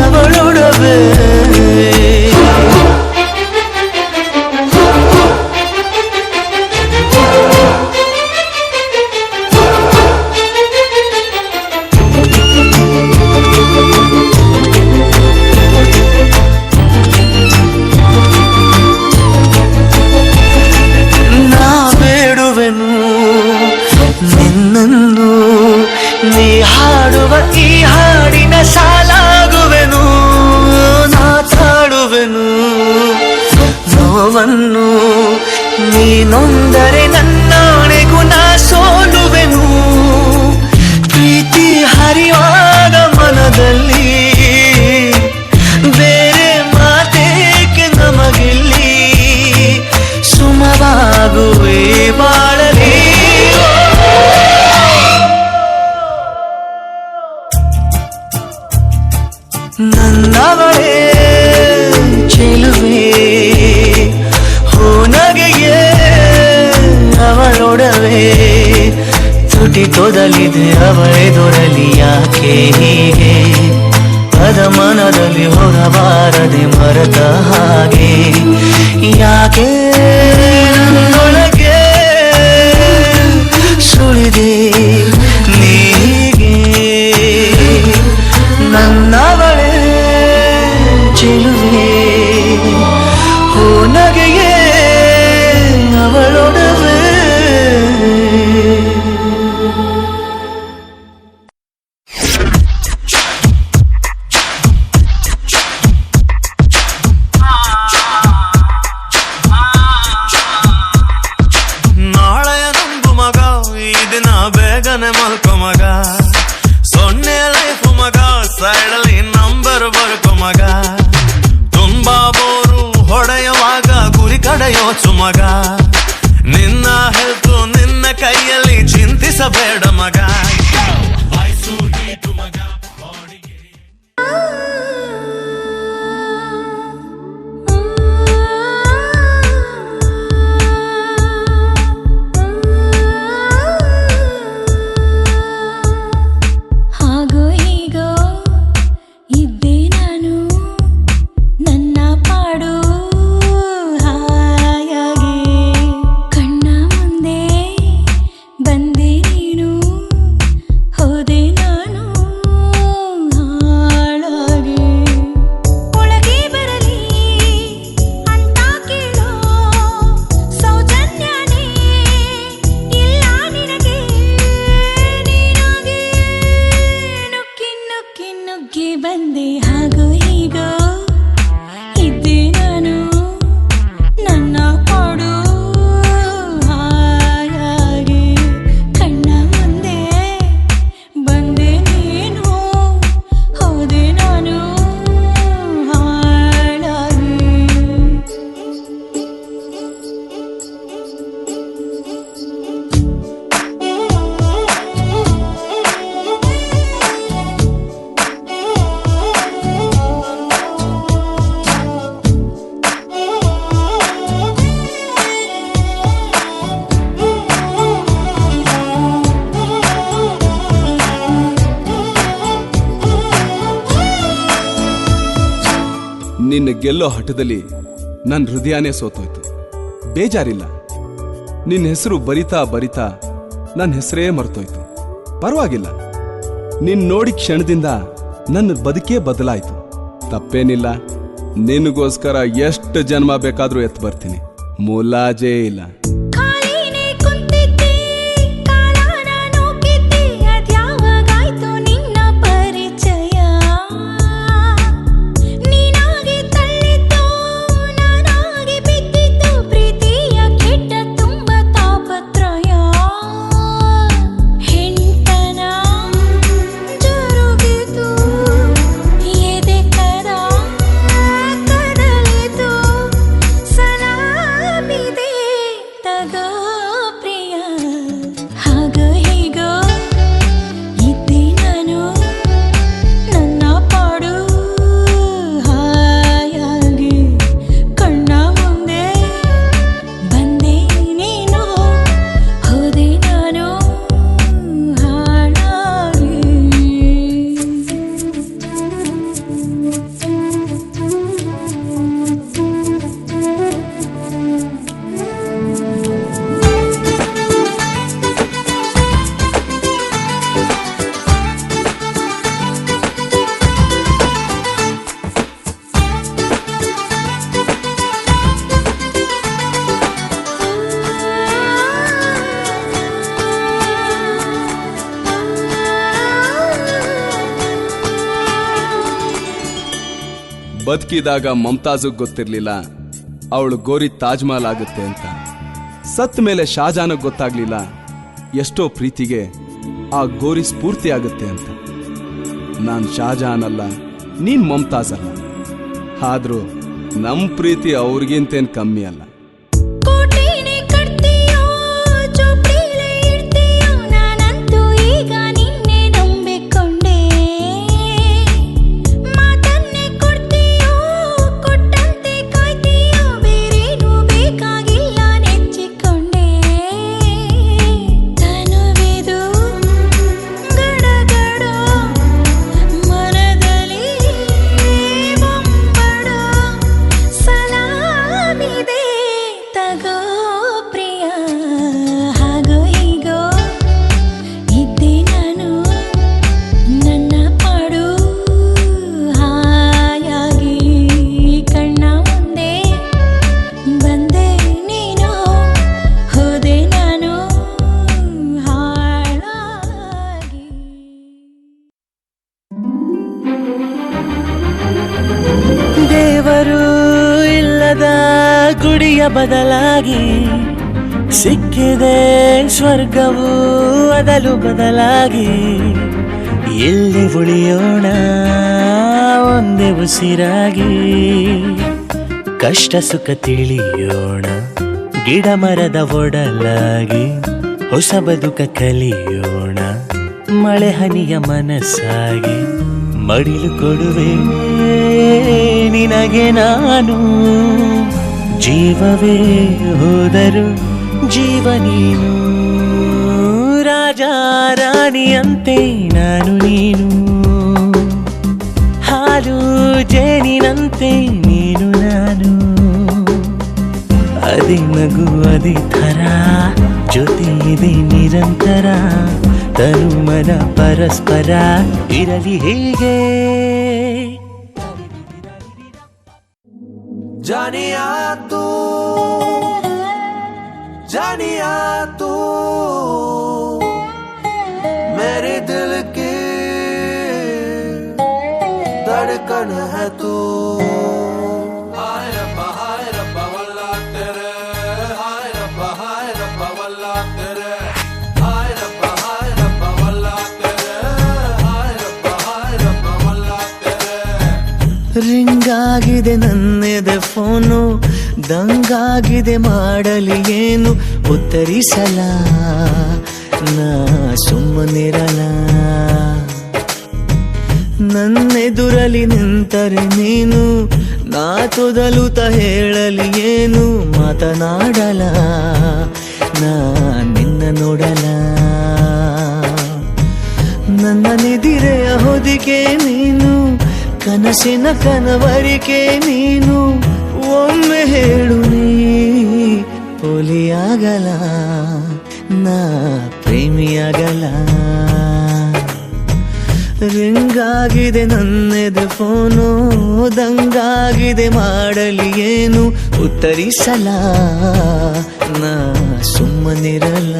ಅವಳೊಡವೆ ನಾ ಬೇಡುವೆನು ನಿನ್ನನ್ನು ನೀ ಹಾಡುವ ಈ ಹಾಡಿನ ಸಾಲಾಗುವೆನು ನಾ ತಾಡುವೆನು ನೋವನ್ನು ನೀನೊಂದರೆ ನನ್ನಾಣೆಗೂ ನಾ ಸೋಲುವೆನು ಪ್ರೀತಿ ಹರಿಯುವಾಗ ಮನದಲ್ಲಿ ಬೇರೆ ಮಾತೇಕೆ ನಮಗಿಲ್ಲಿ ಸುಮವಾಗುವೆ ಬಾಳಲಿ ನನ್ನವಳೇ ಚೆಲುವೆ ಹೋ ನಗೆಯೇ ಅವಳೊಡವೆ ತುಟಿ ತೊದಲಿದೆ ಅವಳೆದುರಲಿ ಯಾಕೆ ಹೀಗೆ ಅದ ಮನದಲ್ಲಿ ಹೊರಬಾರದೆ ಮರೆತ ಹಾಗೆ ಯಾಕೆ ನನ್ನೊಳಗೆ ಸುಳಿದೆ ನೀಗೆ ನನ್ನವಳೇ ಚೆಲುವೆ ಹೋ ನಗೆಯೇ ಅವಳೊಡವೆ ನಾಳೆಯ ನಂಬು ಮಗ ಈ ದಿನ ಬೇಗನೆ ಮಲ್ಕೊ ಮಗ ಸೊನ್ನೆ ಲೈಫ್ ಮಗ ಸೈಡಲ್ಲಿ ನಂಬರ್ ಬರ್ಕೊ ಮಗ ತುಂಬಾ ಬೋರು ಹೊಡೆಯುವಾಗ ಗುರಿ ಕಡೆಯೋಚು ಮಗ ನಿನ್ನ ಹೆಲ್ತ್ ನಿನ್ನ ಕೈಯಲ್ಲಿ ಚಿಂತಿಸಬೇಡ ಮಗ ಹಾಗೋ ಹೀಗೋ ಇದ್ದೆ ನಾನು ನನ್ನ ಪಾಡು ಹಾಯಾಗಿ ಕಣ್ಣ ಮುಂದೆ ಬಂದೆ ನೀನು ಹೋದೆ ನಾನು ಹಾಳಾಗಿ ಒಳಗೆ ಬರಲಿ ಅಂತ ಕೇಳೋ ಸೌಜನ್ಯನೇ ಇಲ್ಲ ನಿನಗೆ ನೀನಾಗಿ ನುಗ್ಗಿ ನುಗ್ಗಿ ನುಗ್ಗಿ ಬಂದೆ ಹಾಗೋ ಹೀಗೋ ಇದ್ದೆ ನಾನು ನನ್ನ ಪಾಡು ಹಾಯಾಗಿ ಕಣ್ಣ ಮುಂದೆ ಬಂದೆ ನೀನು ಹೋದೆ ನಾನು ಹಾಳಾಗಿ ನಿನ್ನ ಗೆಲ್ಲೋ ಹಠದಲ್ಲಿ ನನ್ನ ಹೃದಯನೇ ಸೋತೋಯ್ತು. ಬೇಜಾರಿಲ್ಲ, ನಿನ್ನ ಹೆಸರು ಬರಿತಾ ಬರಿತಾ ನನ್ನ ಹೆಸರೇ ಮರ್ತೋಯ್ತು. ಪರವಾಗಿಲ್ಲ, ನಿನ್ ನೋಡಿ ಕ್ಷಣದಿಂದ ನನ್ನ ಬದುಕೇ ಬದಲಾಯ್ತು. ತಪ್ಪೇನಿಲ್ಲ, ನಿನಗೋಸ್ಕರ ಎಷ್ಟು ಜನ್ಮ ಬೇಕಾದ್ರೂ ಎತ್ತು ಬರ್ತೀನಿ, ಮುಲಾಜೇ ಇಲ್ಲ. ಖಾಲಿನೇ ಕುಂತಿದ್ದೆ ಕಾಲನ ನೋಕಿದ್ದೆ ಅದ್ಯಾವಾಗಾಯ್ತು ನಿನ್ನ ಪರಿಚಯ ನೀನಾಗಿ ತಳ್ಳಿದ್ದು ನಾನಾಗಿ ಬಿದ್ದಿದ್ದು ಪ್ರೀತಿಯ ಕೆಟ್ಟ ತುಂಬ ತಾಪತ್ರಯ ಹೆಂಡತನ ಜರುಗಿತು ಎದೆ ಕರ ಕದಲಿತು ಸಲಾಮಿದೆ ಬದುಕಿದಾಗ ಮಮತಾಜಗ್ ಗೊತ್ತಿರ್ಲಿಲ್ಲ ಅವಳು ಗೋರಿ ತಾಜ್ ಮಹಲ್ ಆಗುತ್ತೆ ಅಂತ. ಸತ್ ಮೇಲೆ ಶಾಜಾನಗ್ ಗೊತ್ತಾಗ್ಲಿಲ್ಲ ಎಷ್ಟೋ ಪ್ರೀತಿಗೆ ಆ ಗೋರಿ ಸ್ಫೂರ್ತಿ ಆಗುತ್ತೆ ಅಂತ. ನಾನ್ ಶಾಜಾನ್ ಅಲ್ಲ, ನೀನ್ ಮಮತಾಜ್ ಅಲ್ಲ, ಆದ್ರೂ ನಮ್ ಪ್ರೀತಿ ಅವ್ರಿಗಿಂತೇನ್ ಕಮ್ಮಿ ಅಲ್ಲ. ಕೋಟೆನೇ ಕಟ್ತೀಯೋ ಚೋಪ್ಡಿಲೇ ಇಡ್ತೀಯೋ, ನಾನಂತೂ ಈಗ ನಿನ್ನೆ ನಂಬಿಕೊಂಡೆ. ಮಾತನ್ನೇ ಕೊಡ್ತೀಯೋ ಕೊಟ್ಟಂತೆ ಕಾಯ್ತೀಯೋ, ಬೇರೇನೂ ಬೇಕಾಗಿಲ್ಲ ನೆಚ್ಚಿಕೊಂಡೆ. ತನುವಿದು ಗಡಗಡ ಮನದಲ್ಲಿ ಬೊಂಬಡ ಸಲಾಮಿದೆ ತಗೋ ಪ್ರಿಯ. ಹಾಗೋ ಹೀಗೋ ಇದ್ದೆ ನಾನು ನನ್ನ ಪಾಡು ಹಾಯಾಗಿ, ಕಣ್ಣ ಮುಂದೆ ಬಂದೆ ನೀನು, ಹೋದೆ ನಾನು ಹಾಳಾಗಿ. ದೇವರು ಇಲ್ಲದ ಗುಡಿಯ ಬದಲಾಗಿ ಸಿಕ್ಕಿದೆ ಸ್ವರ್ಗವು ಅದಲು ಬದಲಾಗಿ. ಎಲ್ಲಿ ಉಳಿಯೋಣ ಒಂದೇ ಉಸಿರಾಗಿ, ಕಷ್ಟ ಸುಖ ತಿಳಿಯೋಣ ಗಿಡ ಮರದ ಒಡಲಾಗಿ. ಹೊಸ ಬದುಕ ಕಲಿಯೋಣ ಮಳೆ ಹನಿಯ ಮನಸ್ಸಾಗಿ. ಮಡಿಲು ಕೊಡುವೆ ನಿನಗೆ ನಾನು, ಜೀವವೇ ಹೋದರು ಜೀವ ನೀನು. ರಾಜ ರಾಣಿಯಂತೆ ನಾನು ನೀನು, ಹಾಲು ಜೇನಿನಂತೆ ನೀನು ನಾನು. ಅದೇ ನಗು ಅದೇ ಥರ ಜೊತೆ ಇದೆ ನಿರಂತರ, ತನು ಮನ ಪರಸ್ಪರ ಇರಲಿ ಹೀಗೆ. जानिया तू मेरे दिल की धड़कन है तू. हाय रब्बा वल्ला तेरे, हाय रब्बा वल्ला तेरे, हाय रब्बा वल्ला तेरे, हाय रब्बा वल्ला तेरे. ರಿಂಗ್ ಆಗಿದೆ ನನ್ನೆದೆ ಫೋನು, ದಂಗಾಗಿದೆ ಮಾಡಲಿ ಏನು, ಉತ್ತರಿಸಲ ನಾ ಸುಮ್ಮನಿರಲ. ನನ್ನೆದುರಲಿ ನಿಂತರೆ ನೀನು, ನಾ ತೊದಲುತ್ತ ಹೇಳಲಿ ಏನು, ಮಾತನಾಡಲ ನಾ ನಿನ್ನ ನೋಡಲ. ನನ್ನ ನಿದಿರೆಯ ಹೊದಿಕೆ ನೀನು, ಕನಸಿನ ಕನವರಿಕೆ ನೀನು. ಒಮ್ಮೆ ಹೇಳು ನೀ ಪೋಲಿಯಾಗಲ ನಾ ಪ್ರೇಮಿಯಾಗಲ. ರಿಂಗಾಗಿದೆ ನನ್ನೆದೆ ಫೋನು, ದಂಗಾಗಿದೆ ಮಾಡಲಿ ಏನು, ಉತ್ತರಿಸಲ ನಾ ಸುಮ್ಮನಿರಲ.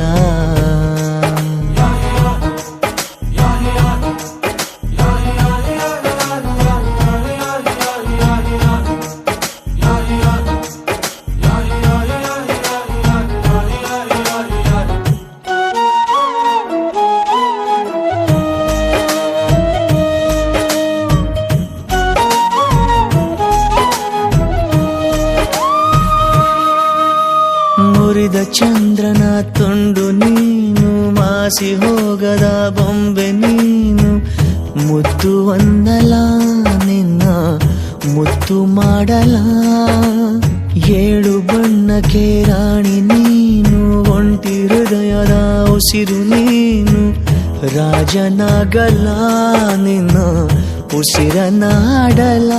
ಮುರಿದ ಚಂದ್ರನ ತುಂಡು ನೀನು, ಮಾಸಿ ಹೋಗದ ಬೊಂಬೆ ನೀನು. ಮುದ್ದು ಒಂದಲ ನಿನ್ನ ಮುತ್ತು ಮಾಡಲ, ಏಳು ಬಣ್ಣಕ್ಕೆ ರಾಣಿ ನೀನು. ಒಂಟಿ ಹೃದಯದ ಉಸಿರು ನೀನು, ರಾಜನಾಗಲ ನಿನ್ನ ಉಸಿರನಾಡಲ.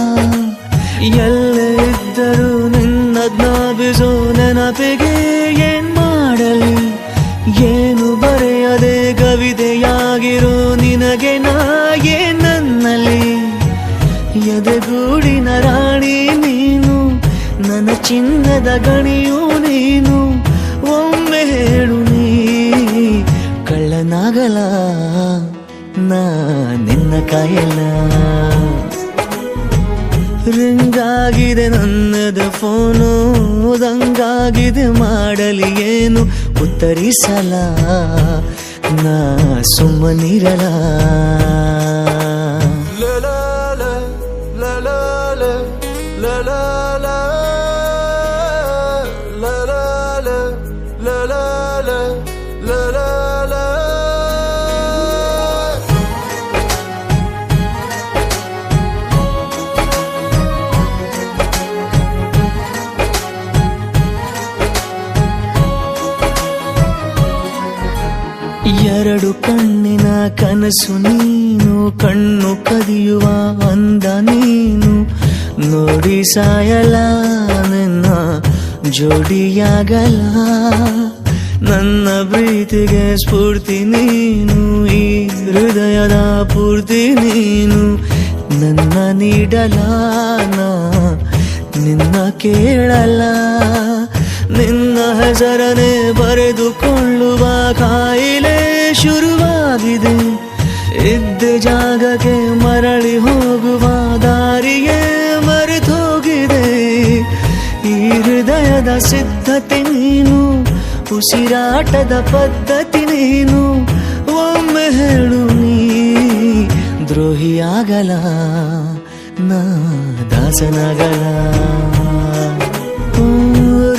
ಎಲ್ಲೇ ಇದ್ದರೂ ನಿನ್ನದ್ನ ಬಿಸೋ ನೆನಪಿಗೆ ಏನ್ ಮಾಡಲಿ, ಏನು ಬರೆಯದೆ ಕವಿತೆಯಾಗಿರೋ ನಿನಗೆ ನಾ ನನ್ನಲ್ಲಿ. ಎದೆಗೂಡಿನ ರಾಣಿ ನೀನು, ನನ್ನ ಚಿನ್ನದ ಗಣಿಯೂ ನೀನು. ಒಮ್ಮೆ ಹೇಳು ನೀ ಕಳ್ಳನಾಗಲ ನಾ ನಿನ್ನ ಕಾಯಲ್ಲ. ರಿಂಗ್ ದಂಗಾಗಿದೆ ನನ್ನದ ಫೋನು ದಂಗಾಗಿದೆ ಮಾಡಲಿ ಏನು ಉತ್ತರಿಸಲ ನಾ ಸುಮ್ಮನಿರಲ ಎರಡು ಕಣ್ಣಿನ ಕನಸು ನೀನು ಕಣ್ಣು ಕದಿಯುವ ಅಂದ ನೀನು ನೋಡಿ ಸಾಯಲ ನಿನ್ನ ಜೋಡಿಯಾಗಲ ನನ್ನ ಪ್ರೀತಿಗೆ ಸ್ಫೂರ್ತಿ ನೀನು ಈ ಹೃದಯದ ಪೂರ್ತಿ ನೀನು ನನ್ನ ನೀಡಲ ನಾ ನಿನ್ನ ಕೇಳಲ ನಿನ್ನ ಹೆಸರನೆ ಬರೆದುಕೊಳ್ಳುವ ಕಾಯಿಲೆ ಶುರುವಾಗಿದೆ ಇದ್ದ ಜಾಗಕ್ಕೆ ಮರಳಿ ಹೋಗುವ ದಾರಿಗೆ ಮರೆತೋಗಿದೆ ಈ ಹೃದಯದ ಸಿದ್ಧತೆ ನೀನು ಉಸಿರಾಟದ ಪದ್ಧತಿ ನೀನು ಒಮ್ಮೆ ಹೇಳು ನೀ ದ್ರೋಹಿಯಾಗಲ ನಾ ದಾಸನಾಗಲ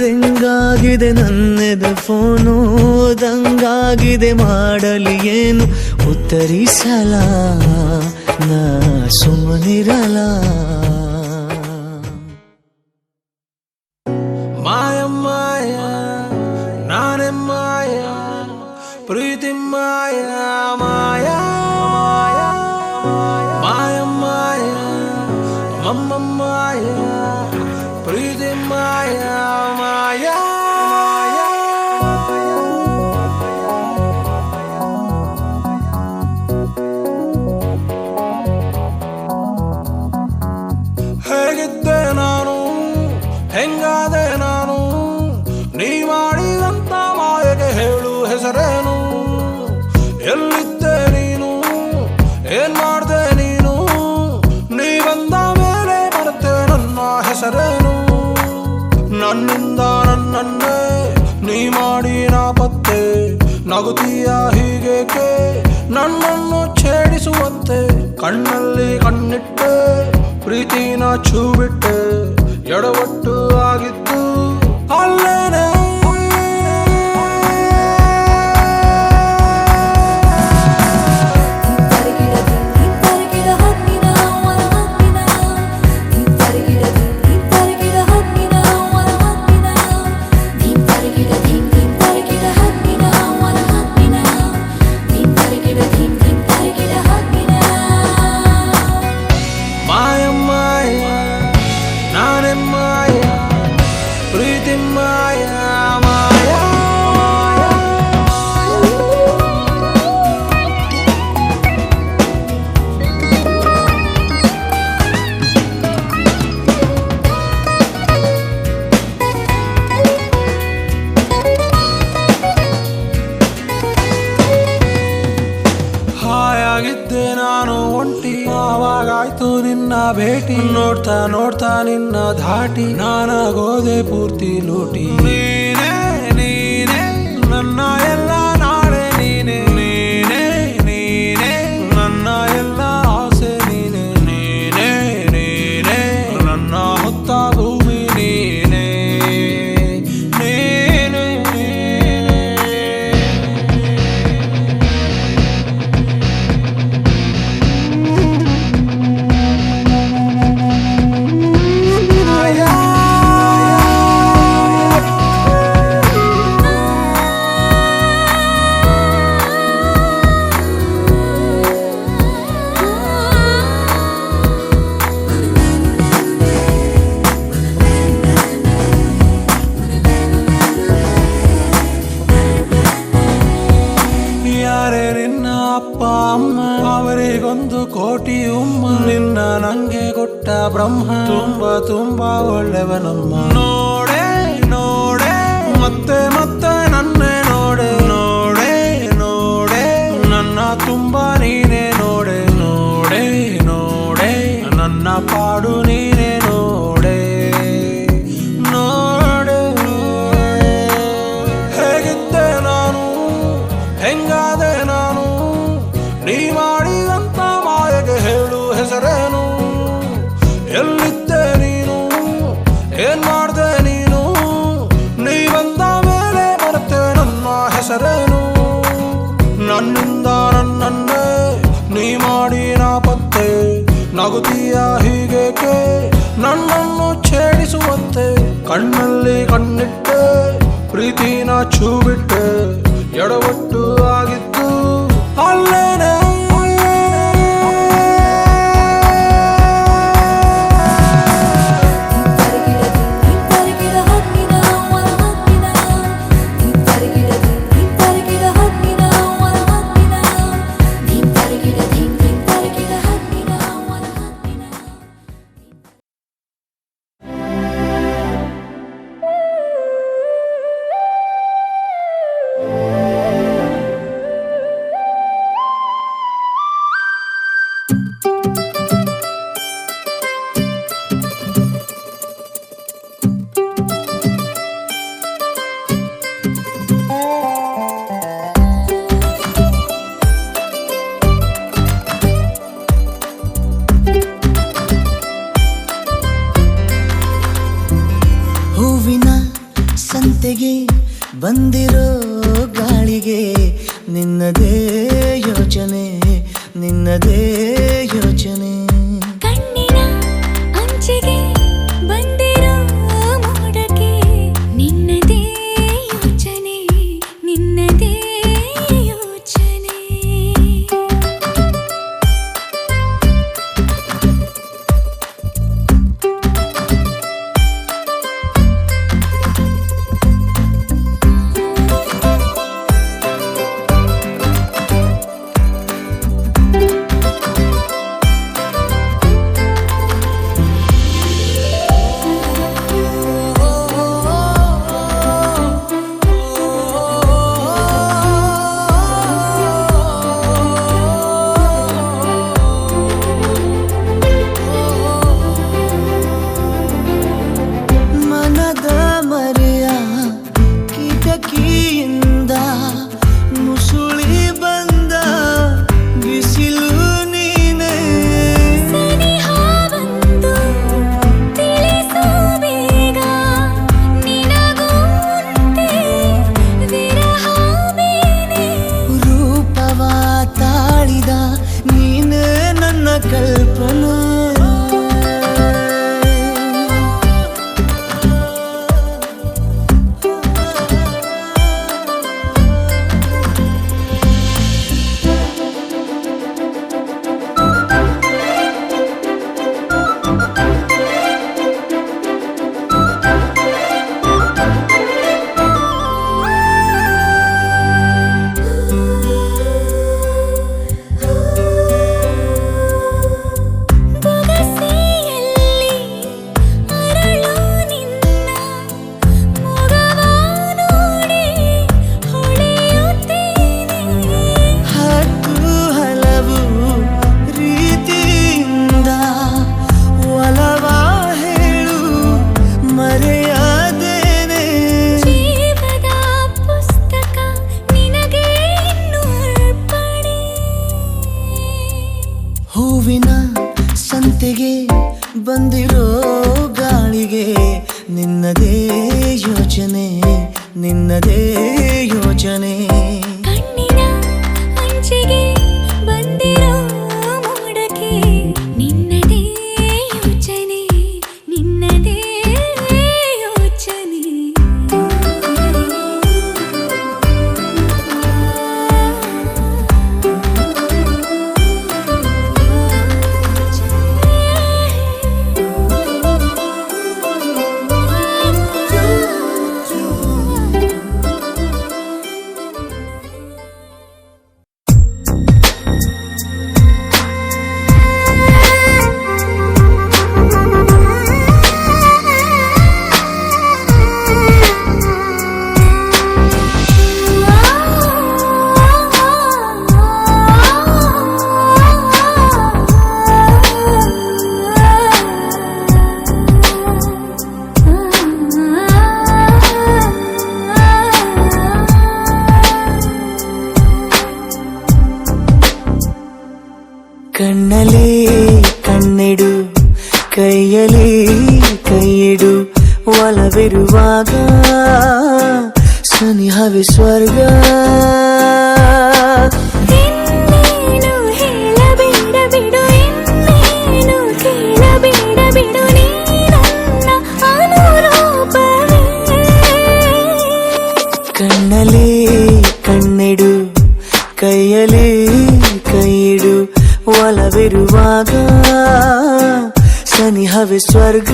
ರಿಂಗಾಗಿದೆ ನನ್ನೆದ ಫೋನು ದಂಗಾಗಿದೆ ಮಾಡಲಿ ಏನು ಉತ್ತರಿಸಲ ನಾ ಸುಮ್ಮನಿರಲ ಮಾಯ ಮಾಯ ನಾನೇ ಮಾಯ ಪ್ರೀತಿ ಮಾಯ ಮಾಯ ಮಾಯ ಮಾಯ ಮಮ್ಮ ಮಾಯ ಪ್ರೀತಿ ಮಾಯ ಮಾಯ ಹೇಗಿದ್ದೆ ನಾನು ಹೆಂಗಾದೆ ನಾನು ನೀ ಮಾಡಿದಂತ ಮಾಯಗೆ ಹೇಳು ಹೆಸರೇನು ಎಲ್ಲಿದ್ದೆ ನೀನು ಏನ್ ಮಾಡ್ದೆ ನೀನು ನೀ ಬಂದ ಮೇಲೆ ಮರೆತೆ ನನ್ನ ಹೆಸರೇನು ನನ್ನಿಂದ ನನ್ನನ್ನೇ ನೀ ಮಾಡಿ ನಾಪತ್ತೆ ನಗುತ್ತೀಯ ಹೀಗೇಕೆ ನನ್ನನ್ನು ಛೇಡಿಸುವಂತೆ ಕಣ್ಣಲ್ಲಿ ಕಣ್ಣಿಟ್ಟೆ ಪ್ರೀತಿನ ಛೂ ಬಿಟ್ಟೆ ಎಡವಟ್ಟು ಆಗಿತ್ತು ಅಲ್ಲೇನೆ ಹಾಯಾಗಿದ್ದೆ ನಾನು ಒಂಟಿ ಆವಾಗಾಯ್ತು ನಿನ್ನ ಭೇಟಿ ನೋಡ್ತಾ ನೋಡ್ತಾ ನಿನ್ನ ಧಾಟಿ ನಾನಾಗೋದೆ ಪೂರ್ತಿ ಲೂಟಿ ನೀನೇ ನೀನೇ ನನ್ನ ಎಲ್ಲ ನಾಳೆ ನೀನೆ ನೀನೇ ನೀನೇ ನನ್ನ ಎಲ್ಲ ಆಸೆ ನೀನೆ ನೀನೇ ನೀನೇ ನನ್ನ ಹೊತ್ತ ಭೂಮಿ ನೀನೆ ನೀನೆ ಅಪ್ಪ ಅಮ್ಮ ಅವರಿಗೊಂದು ಕೋಟಿ ಉಮ್ಮ ನಿನ್ನ ನಂಗೆ ಕೊಟ್ಟ ಬ್ರಹ್ಮ ತುಂಬಾ ತುಂಬಾ ಒಳ್ಳೆವನಮ್ಮ ನೋಡೆ ನೋಡೆ ಮತ್ತೆ ಮತ್ತೆ ನನ್ನೇ ನೋಡೆ ನೋಡೆ ನೋಡೆ ನನ್ನ ತುಂಬಾ ನೀನೇ ನೋಡೆ ನೋಡೆ ನೋಡೆ ನನ್ನ ಪಾಡು ನೀನೇ ನೋಡೆ ಛೂ ಬಿಟ್ಟೆ ಎಡವಟ್ಟು ಆಗಿತ್ತು ಅಲ್ಲೇನೆ ಸಂತೆಗೆ ಬಂದಿರೋ ಗಾಳಿಗೆ ನಿನ್ನದೇ ಯೋಚನೆ ನಿನ್ನದೇ ಯೋಚನೆ ಕಣ್ಣಿನ ಅಂಚಿಗೆ ಬಂದಿರೋ ಮೋಡಕ್ಕೆ ನಿನ್ನದೇ ಯೋಚನೆ ನಿನ್ನದೇ ಯೋಚನೆ ಹೂವಿನ ಸಂತೆಗೆ ಬಂದಿರೋ ಗಾಳಿಗೆ ನಿನ್ನದೇ ಯೋಚನೆ ನಿನ್ನದೇ ಯೋಚನೆ ಕಣ್ಣಿನ ಅಂಚಿಗೆ ಬಂದಿರೋ ಮೋಡಕ್ಕೆ ನಿನ್ನದೇ ಯೋಚನೆ ನಿನ್ನದೇ ಯೋಚನೆ ಕಣ್ಣಲ್ಲಿ ಕಣ್ಣಿಡು ಕೈಯಲ್ಲಿ ಕೈಯಿಡು ಒಲವಿರುವಾಗ ಸನಿಹವೇ ಸ್ವರ್ಗ ಇನ್ನೇನು ಹೇಳಬೇಡ ಬಿಡು ಇನ್ನೇನು ಕೇಳಬೇಡ ಬಿಡು ನೀನನ್ನ ಅನುರೂಪವೇ ಸನಿಹವೇ ಸ್ವರ್ಗ.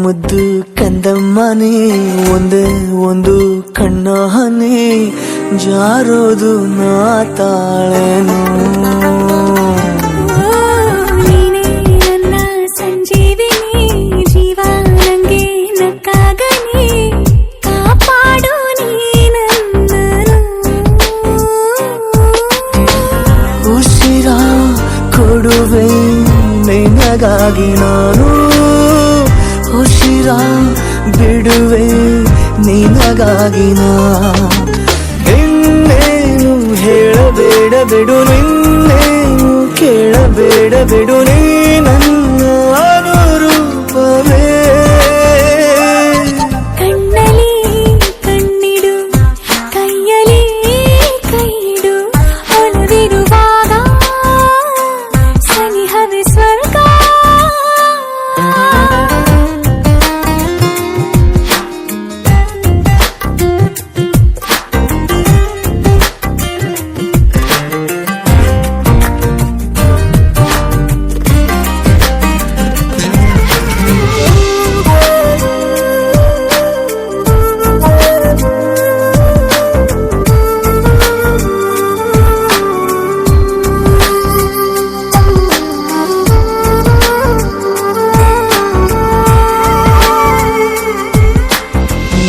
ಮುದ್ದು ಕಂದಮ್ಮನೆ ಒಂದೇ ಒಂದು ಕಣ್ಣ ಹನಿ ಜಾರೋದು ನಾ ತಾಳೇನು. ನೀನೇ ನನ್ನ ಸಂಜೀವಿನಿ ಜೀವ ನಂಗೆ ನಕ್ಕಾಗನಿ ಕಾಪಾಡು ನೀನನ್ನನು. ಉಸಿರ ಕೊಡುವೆ ನಿನಗಾಗಿ ನಾನು, ಉಸಿರ ಬಿಡುವೆ ನಿನಗಾಗಿ ನಾ. ಇನ್ನೇನು ಹೇಳಬೇಡ ಬಿಡು, ನಿನ್ನೇನು ಕೇಳಬೇಡ ಬಿಡು, ನೀ ನನ್ನ ಅನುರೂಪವೇ. ಕಣ್ಣಲ್ಲಿ ಕಣ್ಣಿಡು ಕೈಯಲ್ಲಿ ಕೈಯಿಡು ಒಲವಿರುವಾಗ ಸನಿಹವೇ ಸ್ವರ್ಗ.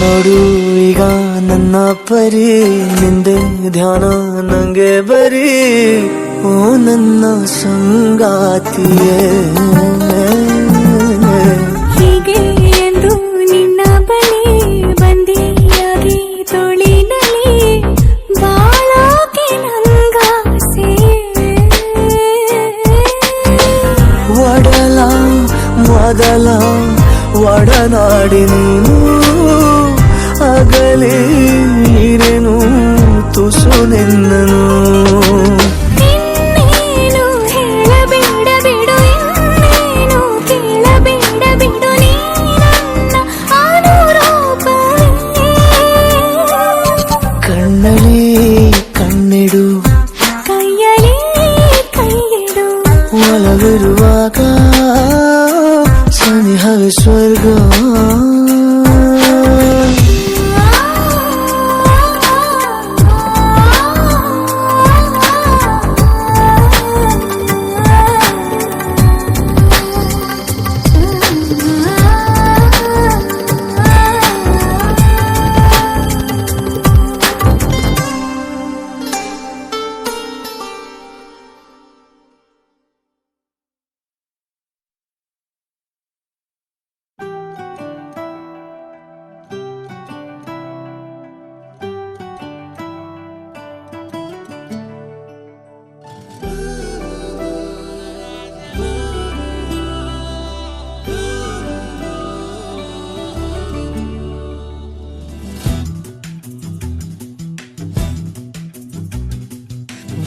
ನೋಡು ಈಗ ನನ್ನ ಪರಿ ನಿಂದೆ ಧ್ಯಾನ ನಂಗೆ ಬರೀ, ಓ ನನ್ನ ಸಂಗಾತಿಯೇ. ಹೀಗೆ ಎಂದು ನಿನ್ನ ಬಳಿ ಬಂದಿಯಾಗಿ ತೋಳಿನಲ್ಲಿ ಬಾಳೋಕೆ ನಂಗಾಸೆ. ಒಡಲ ಮೊದಲ ಒಡನಾಡಿ ನೀನು, ಅಗಲೇ ಇರೆನು ತುಸು ನಿನ್ನನು. ಇನ್ನೇನು ಹೇಳಬೇಡ ಬಿಡು, ಇನ್ನೇನು ಕೇಳಬೇಡ ಬಿಡು, ನೀ ನನ್ನ ಅನುರೂಪವೇ. ಕಣ್ಣಲ್ಲಿ ಕಣ್ಣಿಡು ಕೈಯಲ್ಲಿ ಕೈಯಿಡು ಒಲವಿರುವಾಗ ಸನಿಹವೇ ಸ್ವರ್ಗ.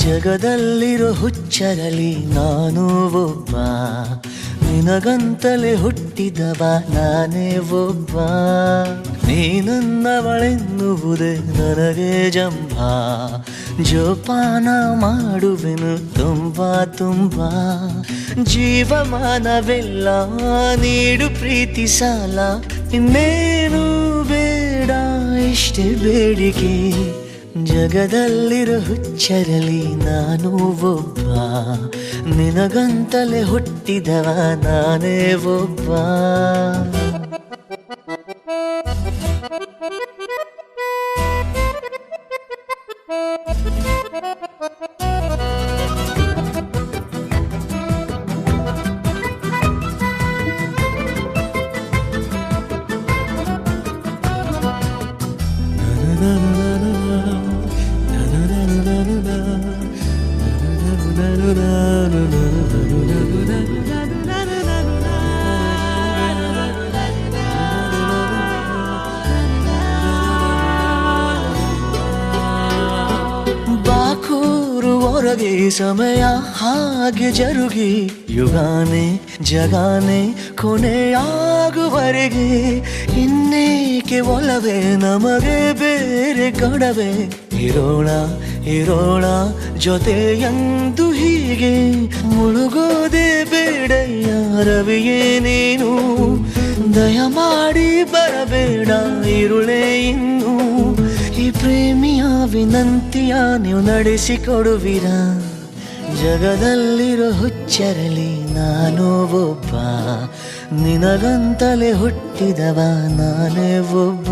ಜಗದಲ್ಲಿರೋ ಹುಚ್ಚರಲಿ ನಾನು ಒಬ್ಬ, ನಿನಗಂತಲೇ ಹುಟ್ಟಿದವ ನಾನೇ ಒಬ್ಬ. ನೀನನ್ನವಳೆನ್ನುವುದೇ ನನಗೆ ಜಂಭ, ಜೋಪಾನ ಮಾಡುವೆನು ತುಂಬಾ ತುಂಬಾ. ಜೀವಮಾನವೆಲ್ಲ ನೀಡು ಪ್ರೀತಿ ಸಾಲ, ಇನ್ನೇನು ಬೇಡ ಇಷ್ಟೇ ಬೇಡಿಕೆ. ಜಗದಲ್ಲಿರೋ ಹುಚ್ಚರಲಿ ನಾನು ಒಬ್ಬ, ನಿನಗಂತಲೇ ಹುಟ್ಟಿದವ ನಾನೇ ಒಬ್ಬ. ಹೋಗಿ ಸಮಯ ಹಾಗೆ ಜರುಗಿ ಯುಗಾನೆ ಜಗಾನೆ ಕೊನೆಯಾಗುವರೆಗೆ ಇನ್ನೇಕೆ ಒಲವೇ ನಮಗೆ ಬೇರೆ ಕೊಡವೆ ಇರೋಣ ಇರೋಣ ಜೊತೆಯಂದು ಹೀಗೆ ಮುಳುಗೋದೆ ಬೇಡಯ್ಯ ರವಿಯೇ ನೀನು ದಯಮಾಡಿ ಬರಬೇಡ ಇರುಳೇ ಇನ್ನು ಈ ಪ್ರೇಮಿಯ ವಿನಂತಿಯ ನೀವು ನಡೆಸಿಕೊಡುವಿರಾ ಜಗದಲ್ಲಿರೋ ಹುಚ್ಚರಲಿ ನಾನು ಒಬ್ಬ ನಿನಗಂತಲೇ ಹುಟ್ಟಿದವ ನಾನೇ ಒಬ್ಬ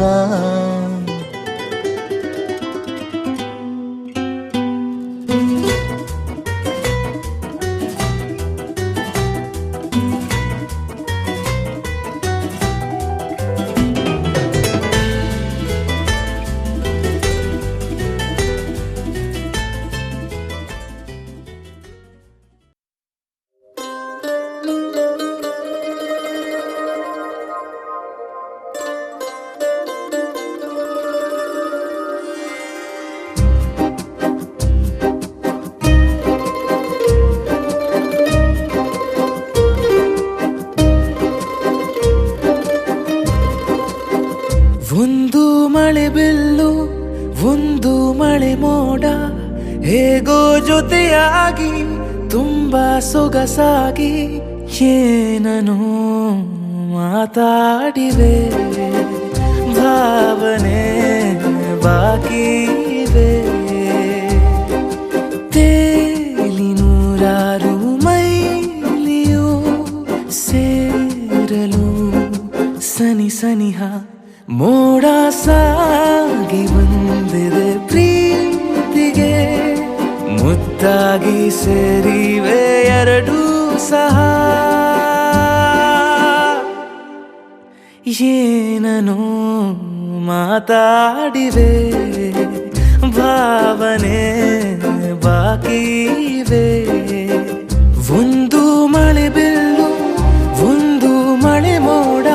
ಒಂದು ಮಳೆ ಬಿಲ್ಲು ಒಂದು ಮಳೆ ಮೋಡ ಹೇಗೋ ಜೊತೆಯಾಗಿ ತುಂಬಾ ಸೊಗಸಾಗಿ ಏನನು ಮಾತಾಡಿವೆ ಭಾವನೆ ಬಾಕಿ ಇವೆ ತೇಲಿ ನೂರಾರು ಮೈಲಿಯು ಸೇರಲು ಸನಿ ಸನಿಹ ಮೋಡ ಸಾಗಿ ಬಂದಿದೆ ಪ್ರೀತಿಗೆ ಮುದ್ದಾಗಿ ಸೇರಿವೆ ಎರಡೂ ಸಹ ಏನನು ಮಾತಾಡಿವೆ ಭಾವನೆ ಬಾಕಿ ಇವೆ ಒಂದು ಮಳೆ ಬಿಲ್ಲು ಒಂದು ಮಳೆ ಮೋಡ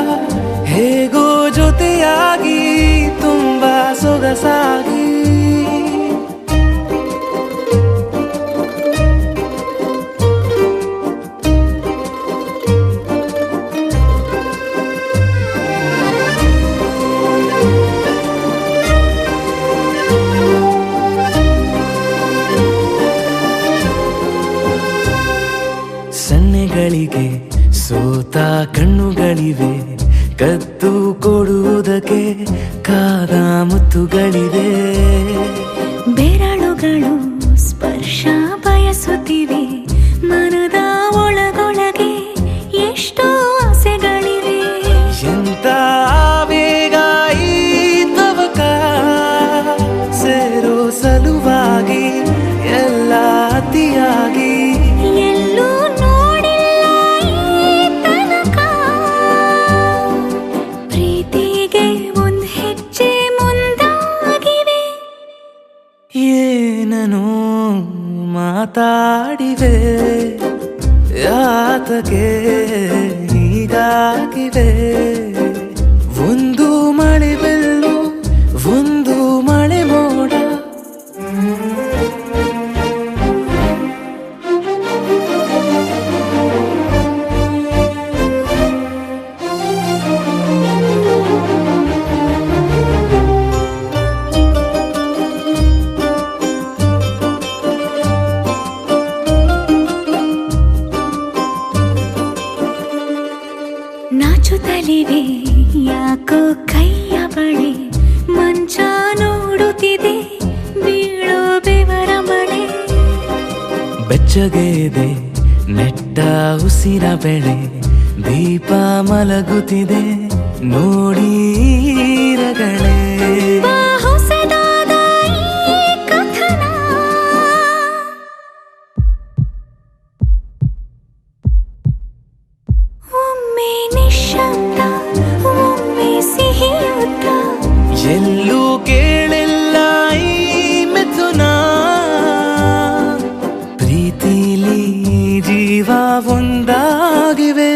ಹೇಗೋ ಜೊತೆಯಾಗಿ ತುಂಬಾ ಸೊಗಸಾಗಿ ಸನ್ನೆಗಳಿಗೆ ಸೋತ ಕಣ್ಣುಗಳಿವೆ ಕದ್ದು ಕೊಡುವುದಕ್ಕೆ ಕಾದ ಮುತ್ತುಗಳಿವೆ ಬೆರಳುಗಳು ಸ್ಪರ್ಶ ಬಯಸುತ್ತಿವೆ ಮನದ ಒಳಗೊಳಗೆ ಎಷ್ಟೋ ಆಸೆಗಳಿವೆ ಎಂತ ಬೇಗ ಈ ತವಕ ಸೇರೋ ಸಲುವಾಗಿ ಎಲ್ಲ ಅತಿಯಾಗಿ ಎಲ್ಲೂ ನೋಡಿಲ್ಲ ಈ ತನಕ ಪ್ರೀತಿಗೆ ಒಂದ್ ಹೆಜ್ಜೆ ಮುಂದಾಗಿವೆ ಏನನು ಮಾತಾಡಿವೆ ಯಾತಕ್ಕೆ ಹೀಗಾಗಿವೆ ಒಂದು ಮಳೆ ಬೆಲ್ಲು ಒಂದು ಮಳೆ ಮೋಡ ನಾಚುತ್ತಲಿವೆ ಯಾಕೋ ಕೈಯ ಬಳೆ ಮಂಚ ನೋಡುತ್ತಿದೆ ಬೀಳೋ ಬೆವರ ಮಳೆ ಬೆಚ್ಚಗೆದೆ ನೆಟ್ಟ ಉಸಿರ ಬೆಳೆ ದೀಪ ಮಲಗುತ್ತಿದೆ ನೋಡಿ ರಗಳೇ ಬಾ ಹೊಸದಾದ ಈ ಕಥನ ಒಮ್ಮೆ ನಿಶ್ಶಬ್ದ ಒಮ್ಮೆ ಸಿಹಿಯುತ್ತ ಎಲ್ಲೂ ಕೇಳಿಲ್ಲ ಈ ಮಿಥುನ ಪ್ರೀತಿಲಿ ಜೀವ ಒಂದಾಗಿವೆ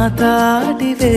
ಮಾತಾಡಿವೆ